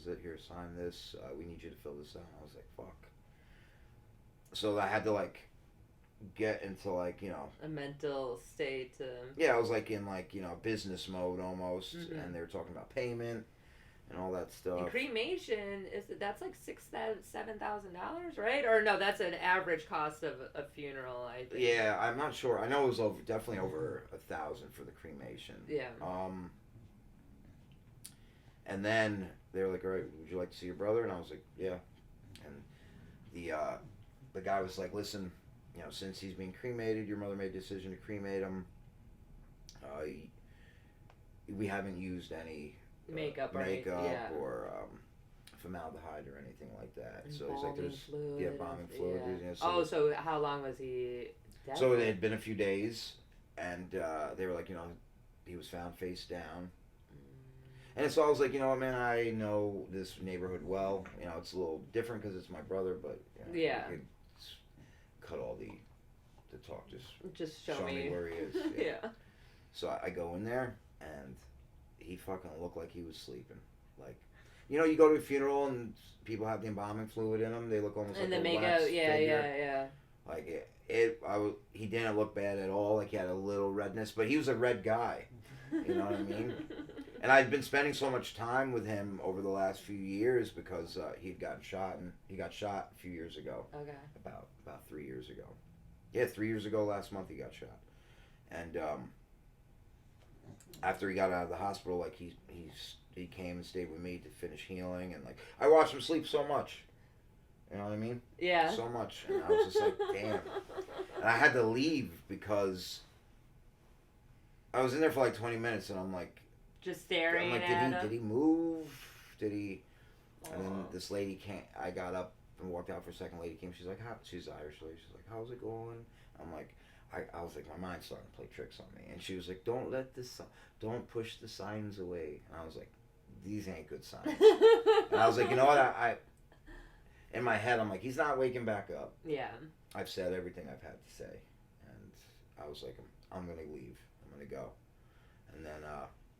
it. Here, sign this. We need you to fill this out. And I was like, fuck. So I had to like get into like, you know, a mental state. Yeah, I was like in like, you know, business mode almost, and they were talking about payment and all that stuff. And cremation that's like $7,000, right? Or no, that's an average cost of a funeral, I think. Yeah, I'm not sure. I know it was definitely over $1,000 for the cremation. Yeah. And then they were like, all right, would you like to see your brother? And I was like, yeah. And the guy was like, listen, you know, since he's being cremated, your mother made a decision to cremate him. We haven't used any makeup or formaldehyde or anything like that. And so he's like, there's fluid. Bombing fluid. Yeah. You know, so how long was he dead? So it had been a few days, and they were like, you know, he was found face down. And so I was like, you know what, man, I know this neighborhood well. You know, it's a little different because it's my brother, but you know, I could cut all the talk. Just show me where he is. Yeah. So I go in there, and he fucking looked like he was sleeping. Like, you know, you go to a funeral and people have the embalming fluid in them. They look almost like a wax figure. Yeah. Like he didn't look bad at all. Like, he had a little redness, but he was a red guy. You know what I mean? And I'd been spending so much time with him over the last few years because he'd gotten shot, and he got shot a few years ago. Okay. About 3 years ago. Yeah, 3 years ago last month he got shot. And after he got out of the hospital, like he came and stayed with me to finish healing, and like I watched him sleep so much. You know what I mean? Yeah. So much. And I was just like, damn. And I had to leave because I was in there for like 20 minutes, and I'm like, just staring at him. Did he move? Did he? And then this lady came. I got up and walked out for a second. Lady came. She's like, she's an Irish lady. She's like, how's it going? I'm like, I was like, my mind's starting to play tricks on me. And she was like, don't push the signs away. And I was like, these ain't good signs. And I was like, you know what? I in my head, I'm like, he's not waking back up. Yeah. I've said everything I've had to say, and I was like, I'm gonna leave. I'm gonna go. And then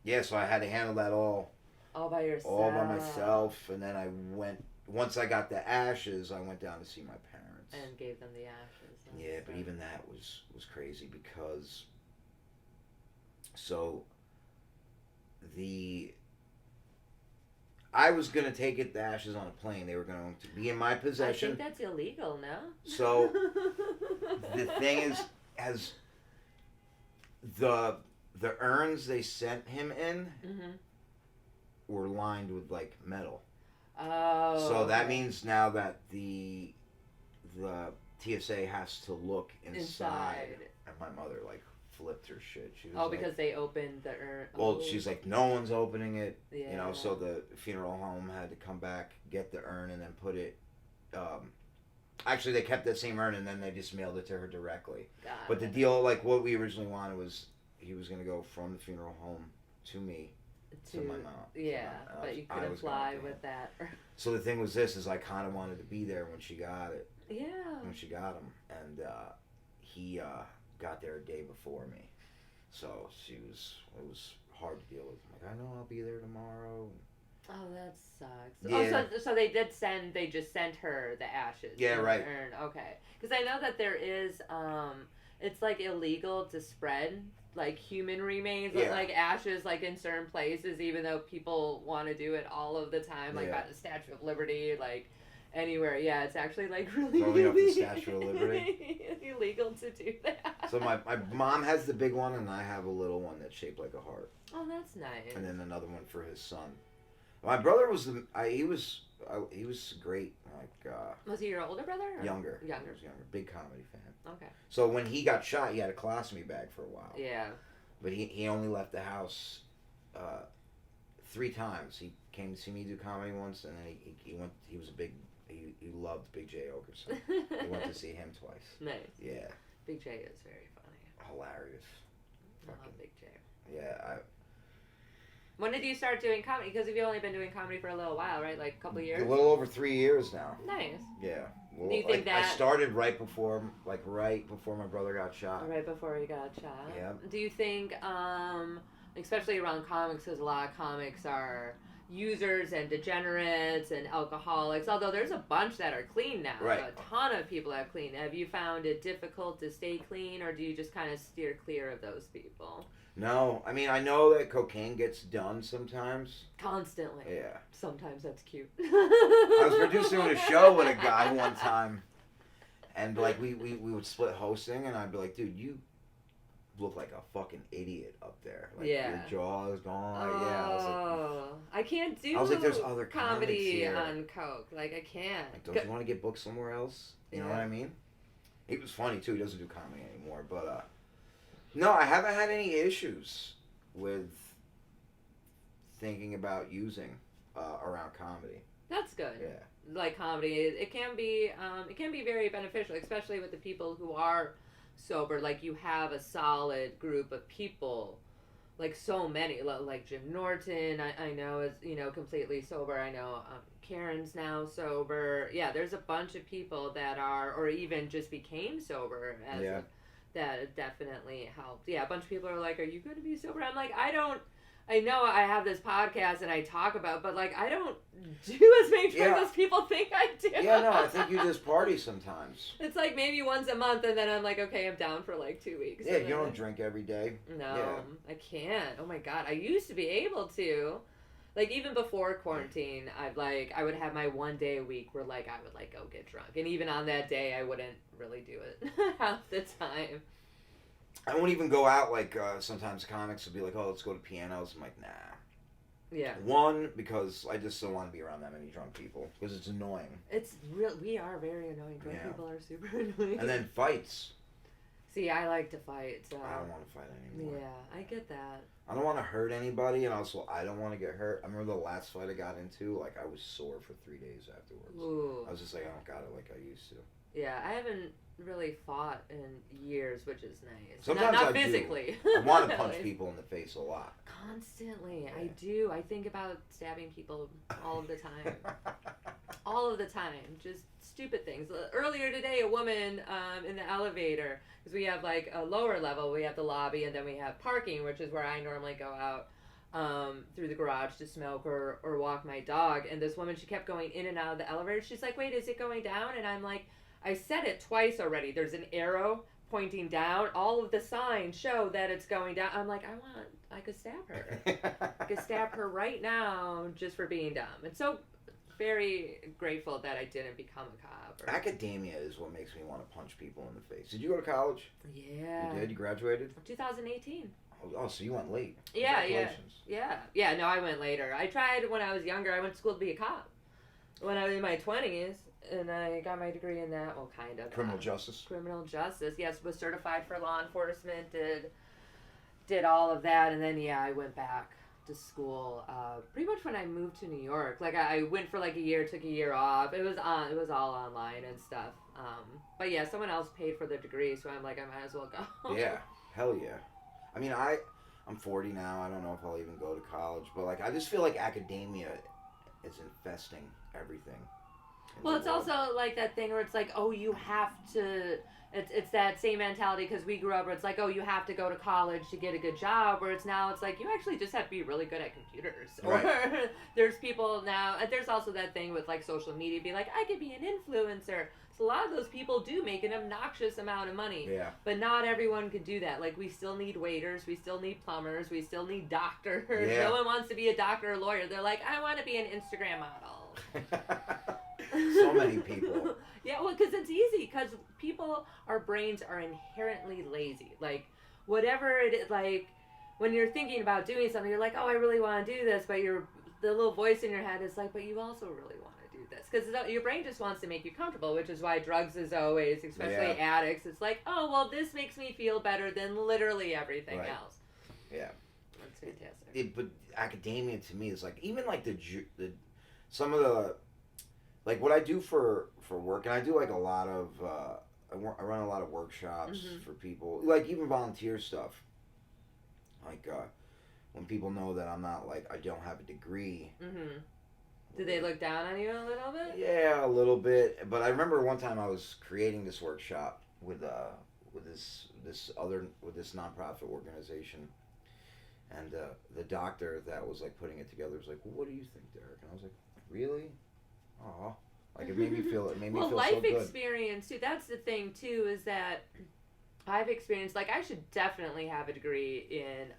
yeah, so I had to handle that all by yourself. All by myself, and then I went. Once I got the ashes, I went down to see my parents and gave them the ashes. Yeah, but even that was crazy because. So. I was gonna take the ashes on a plane. They were going to be in my possession. I think that's illegal, no? So. The thing is, as the urns they sent him in were lined with like metal. Oh. So that means now that the TSA has to look inside. And my mother like flipped her shit. She was because they opened the urn. Well, she's like, no one's opening it. Yeah. You know, so the funeral home had to come back, get the urn, and then put it. Actually, they kept that same urn, and then they just mailed it to her directly. But the deal, like what we originally wanted, was he was going to go from the funeral home to me. To my mom. Yeah, but you couldn't fly with that. So the thing was is I kind of wanted to be there when she got it. Yeah. When she got him. And he got there a day before me. So it was hard to deal with. I'm like, I know I'll be there tomorrow. Oh, that sucks. Yeah. Oh, so they just sent her the ashes. Yeah, right. Urn. Okay. Because I know that there is, it's like illegal to spread like human remains, like ashes, like in certain places, even though people want to do it all of the time, like at the Statue of Liberty, like anywhere. Yeah, it's actually like really throwing up the Statue of Liberty. Illegal to do that. So my mom has the big one, and I have a little one that's shaped like a heart. Oh, that's nice. And then another one for his son. My brother was he was great. Like Was he your older brother? Or? Younger. Younger. He was younger. Big comedy fan. Okay. So when he got shot, he had a colostomy bag for a while. Yeah. But he only left the house 3 times. He came to see me do comedy once, and then he went. He was a big. He loved Big J Okerson. He went to see him twice. Nice. Yeah. Big J is very funny. Hilarious. I love Big J. Yeah. When did you start doing comedy? Because you've only been doing comedy for a little while, right? Like a couple years? A little over 3 years now. Nice. Yeah. Well, Do you think that... I started right before my brother got shot. Right before he got shot. Yeah. Do you think, especially around comics, because a lot of comics are users and degenerates and alcoholics, although there's a bunch that are clean now. Right. A ton of people have clean. Have you found it difficult to stay clean, or do you just kind of steer clear of those people? No, I mean, I know that cocaine gets done sometimes. Constantly. Yeah. Sometimes that's cute. I was producing a show with a guy one time, and like we would split hosting, and I'd be like, dude, you look like a fucking idiot up there. Like, yeah. your jaw is gone. Oh, Yeah. I was I can't do I was like, there's other comedy comics here. on coke. Like, I can't. like, don't you want to get booked somewhere else? You know what I mean? He was funny, too. He doesn't do comedy anymore, but, no, I haven't had any issues with thinking about using around comedy. That's good. Yeah. Like comedy, it can be very beneficial, especially with the people who are sober. Like you have a solid group of people, like so many, like Jim Norton. I know is completely sober. I know Karen's now sober. Yeah, there's a bunch of people that are, or even just became sober as. Yeah. That definitely helped. Yeah, a bunch of people are like, "Are you going to be sober?" I'm like, I know I have this podcast and I talk about, but like I don't do as many drugs as people think I do. Yeah, no, I think you just party sometimes. It's like maybe once a month, and then I'm like, okay, I'm down for like 2 weeks. Yeah, you don't drink every day. No, yeah. I can't. Oh my god, I used to be able to. Like even before quarantine, I would have my 1 day a week where like I would like go get drunk, and even on that day, I wouldn't really do it half the time. I won't even go out. Like sometimes comics will be like, "Oh, let's go to pianos." I'm like, nah. Yeah. One, because I just don't want to be around that many drunk people because it's annoying. It's real. We are very annoying. Drunk people are super annoying. And then fights. See, I like to fight. So. I don't want to fight anymore. Yeah, I get that. I don't want to hurt anybody, and also I don't want to get hurt. I remember the last fight I got into, like I was sore for 3 days afterwards. Ooh. I was just like, I don't got it like I used to. Yeah, I haven't really fought in years, which is nice. Sometimes not I physically. Do. I want to punch people in the face a lot. Constantly, Yeah. I do. I think about stabbing people all of the time. All of the time, just stupid things. Earlier today, a woman in the elevator, because we have like a lower level, we have the lobby, and then we have parking, which is where I normally go out through the garage to smoke or walk my dog. And this woman, she kept going in and out of the elevator. She's like, "Wait, is it going down?" And I'm like, I said it twice already. There's an arrow pointing down. All of the signs show that it's going down. I'm like, I could stab her. I could stab her right now just for being dumb. And so very grateful that I didn't become a cop. Academia is what makes me want to punch people in the face. Did you go to college? Yeah. You did? You graduated? 2018. Oh, so you went late. Yeah. Yeah, no, I went later. I tried when I was younger. I went to school to be a cop when I was in my 20s. And I got my degree in that. Well, kind of. Criminal justice. Criminal justice. Yes, was certified for law enforcement. Did all of that, and then I went back to school. Pretty much when I moved to New York. Like I went for like a year, took a year off. It was all online and stuff. But yeah, someone else paid for the degree, so I'm like, I might as well go. Yeah, hell yeah. I mean, I'm 40 now. I don't know if I'll even go to college, but like I just feel like academia is infesting everything. Well, it's also like that thing where it's like, oh, you have to. It's that same mentality because we grew up where it's like, oh, you have to go to college to get a good job. Where it's now, it's like you actually just have to be really good at computers. Right. Or there's people now. There's also that thing with like social media, be like, I could be an influencer. So a lot of those people do make an obnoxious amount of money. Yeah. But not everyone could do that. Like we still need waiters, we still need plumbers, we still need doctors. Yeah. No one wants to be a doctor or lawyer. They're like, I want to be an Instagram model. So many people. Yeah, well, because it's easy. Because our brains are inherently lazy. Like, whatever it is, like, when you're thinking about doing something, you're like, oh, I really want to do this, but you're the little voice in your head is like, but you also really want to do this, because your brain just wants to make you comfortable, which is why drugs is always, especially addicts, it's like, oh well, this makes me feel better than literally everything else. Yeah, that's fantastic. But academia to me is like, even like the some of the, like what I do for work, and I do like a lot of I run a lot of workshops for people, like even volunteer stuff, like when people know that I'm not, like, I don't have a degree. Do they look down on you a little bit? Yeah, a little bit. But I remember one time I was creating this workshop with this nonprofit organization, and the doctor that was like putting it together was like, well, "What do you think, Derek?" And I was like, "Really? Aw." Like, it made me feel so good. Life experience too. That's the thing too, is that I've experienced, like, I should definitely have a degree in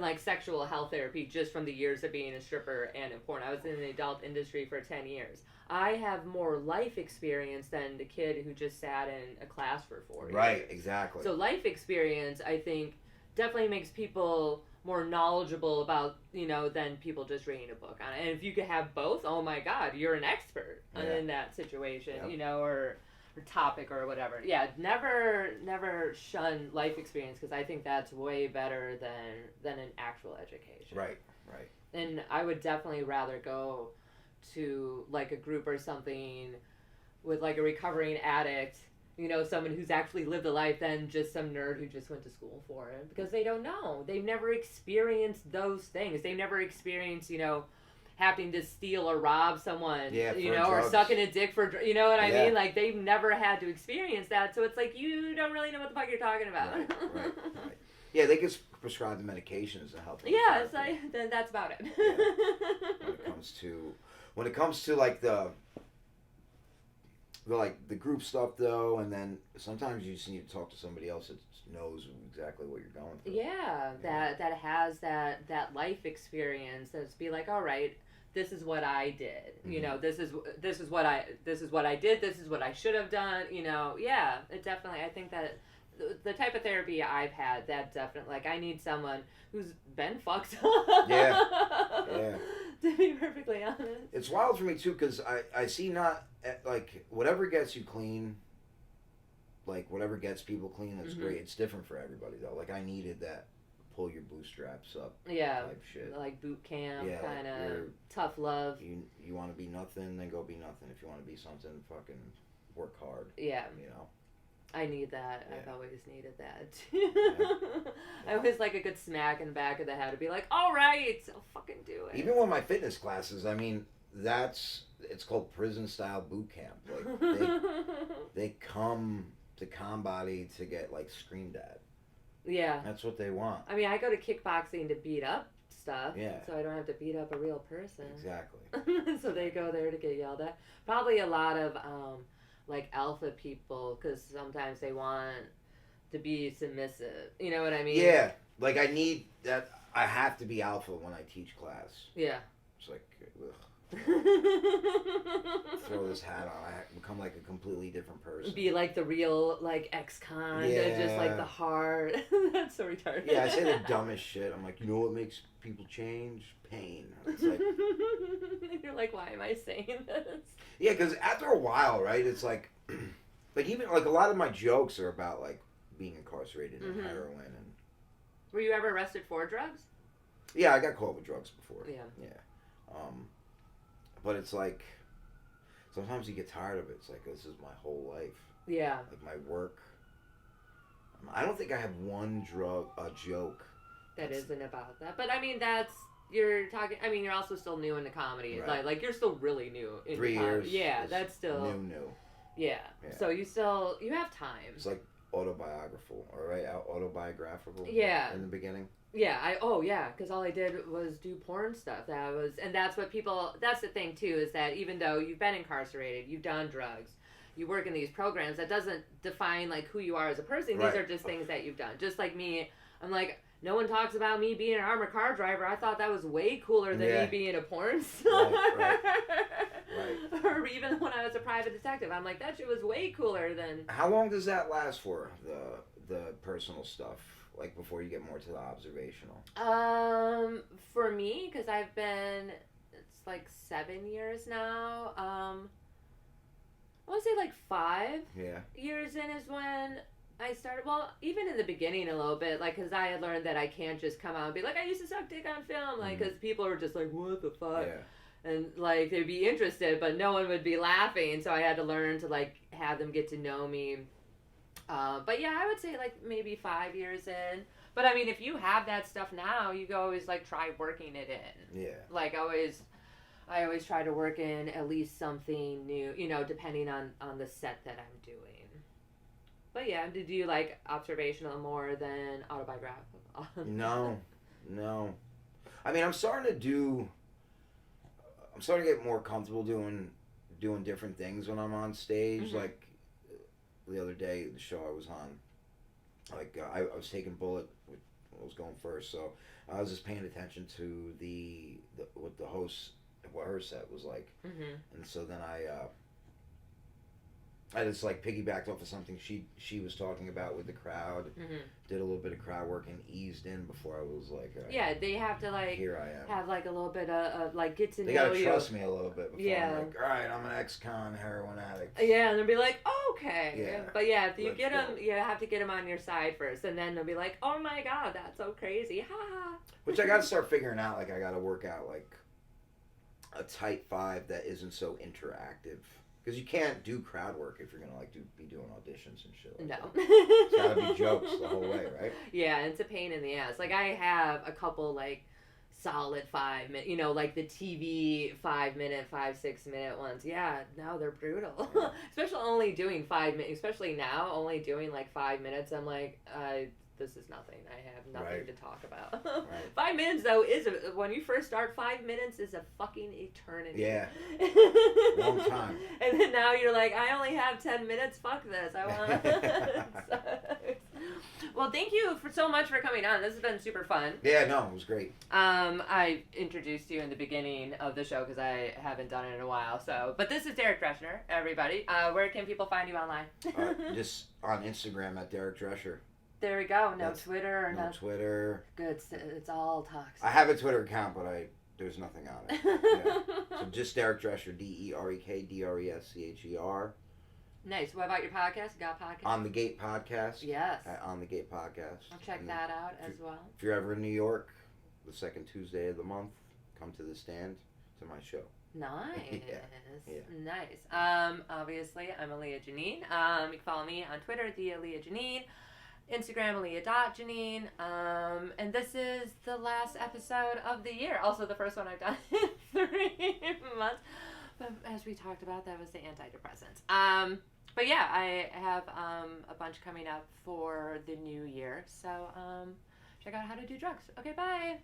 like sexual health therapy, just from the years of being a stripper and in porn. I was in the adult industry for 10 years. I have more life experience than the kid who just sat in a class for 4 years. Right, exactly. So life experience, I think, definitely makes people more knowledgeable about, than people just reading a book on it. And if you could have both, oh my God, you're an expert in that situation, or topic or whatever. Yeah, never shun life experience, because I think that's way better than an actual education. Right. And I would definitely rather go to like a group or something with like a recovering addict, someone who's actually lived a life, than just some nerd who just went to school for it, because they don't know. They've never experienced those things. They've never experienced, having to steal or rob someone, or sucking a dick for, you know what I mean? Like, they've never had to experience that, so it's like, you don't really know what the fuck you're talking about. Right. Yeah, they can prescribe the medications to help them. Yeah, it's like, then that's about it. Yeah. When it comes to like the group stuff though, and then sometimes you just need to talk to somebody else that knows exactly what you're going through. Yeah, that has that life experience. That's be like, all right, this is what I did. This is what I did. This is what I should have done. Yeah, it definitely. I think that the type of therapy I've had, that definitely, like, I need someone who's been fucked up. Yeah. To be perfectly honest. It's wild for me too, because I see, not like, whatever gets you clean, like whatever gets people clean is great. It's different for everybody though. Like, I needed that pull your bootstraps up type shit. Like boot camp, kind of tough love. You want to be nothing, then go be nothing. If you want to be something, fucking work hard. Yeah. I need that. Yeah. I've always needed that. I always like a good smack in the back of the head to be like, all right, I'll fucking do it. Even with my fitness classes, I mean, it's called prison style boot camp. Like, they come to Combody to get, like, screamed at. Yeah. That's what they want. I mean, I go to kickboxing to beat up stuff. Yeah. So I don't have to beat up a real person. Exactly. So they go there to get yelled at. Probably a lot of like alpha people, because sometimes they want to be submissive. You know what I mean? Yeah. Like, I need that. I have to be alpha when I teach class. Yeah. It's like, ugh. Throw this hat on. I become like a completely different person. Be like the real, like, ex-con. Yeah. Just like the heart. That's so retarded. Yeah, I say the dumbest shit. I'm like, you know what makes people change? Pain. It's like, you're like, why am I saying this? yeah, because after a while, right? It's like, even like a lot of my jokes are about like being incarcerated and heroin and. Were you ever arrested for drugs? Yeah, I got caught with drugs before. Yeah. But it's like, sometimes you get tired of it. It's like, this is my whole life. Yeah. Like, my work. I don't think I have one joke that isn't about that. But I mean, you're talking. I mean, you're also still new into comedy. Right. Like you're still really new into 3 comedy. years. Yeah, that's still new. Yeah. So you have time. It's like autobiographical, all right? Autobiographical. Yeah. In the beginning. Yeah, because all I did was do porn stuff. And that's the thing too, is that even though you've been incarcerated, you've done drugs, you work in these programs, that doesn't define like who you are as a person. Right. These are just things that you've done. Just like me, I'm like, no one talks about me being an armored car driver. I thought that was way cooler than me being a porn star. Right. Or even when I was a private detective, I'm like, that shit was way cooler than. How long does that last for, the personal stuff? like before you get more to the observational? For me, because it's like 7 years now. I want to say like 5 years in is when I started. Well, even in the beginning a little bit, like, because I had learned that I can't just come out and be like, I used to suck dick on film, like, because people were just like, what the fuck? Yeah. And like they'd be interested, but no one would be laughing. So I had to learn to like have them get to know me. But yeah, I would say like maybe 5 years in. But I mean, if you have that stuff now, you can always like try working it in. Yeah. Like I always try to work in at least something new, you know, depending on the set that I'm doing. But yeah, did you like observational more than autobiographical? No. I mean, I'm starting to get more comfortable doing different things when I'm on stage. Like the other day, the show I was on, like I was taking bullet. I was going first, so I was just paying attention to what the host, what her set was like, and so then I just like piggybacked off of something she was talking about with the crowd, did a little bit of crowd work and eased in before I was like, yeah, they have to like here I am, have like a little bit of like get to they know gotta you. trust me a little bit before I'm like, all right, I'm an ex-con heroin addict. Yeah, and they'll be like, oh, okay. Yeah. But yeah, if you Let's get them, go. you have to get them on your side first, and then they'll be like, oh my god, that's so crazy, ha. Which I gotta start figuring out. Like I gotta work out like a tight 5 that isn't so interactive. Because you can't do crowd work if you're gonna like be doing auditions and shit. Like No. that. It's gotta be jokes the whole way, right? Yeah, it's a pain in the ass. Like I have a couple like solid 5 minute, you know, like the TV 5 minute, 6 minute ones. Yeah, no, they're brutal. Yeah. Especially only doing 5 minutes. Especially now, only doing like 5 minutes. I'm like, this is nothing. I have nothing to talk about. Right. 5 minutes though when you first start, 5 minutes is a fucking eternity. Yeah. Long time. And then now you're like, I only have 10 minutes. Fuck this. I want. Well, thank you so much for coming on. This has been super fun. Yeah, no, it was great. I introduced you in the beginning of the show because I haven't done it in a while. But this is Derek Drescher, everybody. Where can people find you online? Just on Instagram at Derek Drescher. There we go. No Twitter or no Twitter. Good. It's all toxic. I have a Twitter account, but there's nothing on it. Yeah. So just Derek Drescher, DerekDrescher. Nice. What about your podcast? You got a podcast? On the Gate Podcast. Yes. On the Gate Podcast. I'll check that out as well. If you're ever in New York, the second Tuesday of the month, come to the stand to my show. Nice. Yeah. Nice. Obviously, I'm Aaliyah Janine. You can follow me on Twitter, the Aaliyah Janine. Instagram, Aaliyah.Janine. And this is the last episode of the year. Also, the first one I've done in 3 months. But as we talked about, that was the antidepressants. But yeah, I have a bunch coming up for the new year. So check out how to do drugs. Okay, bye.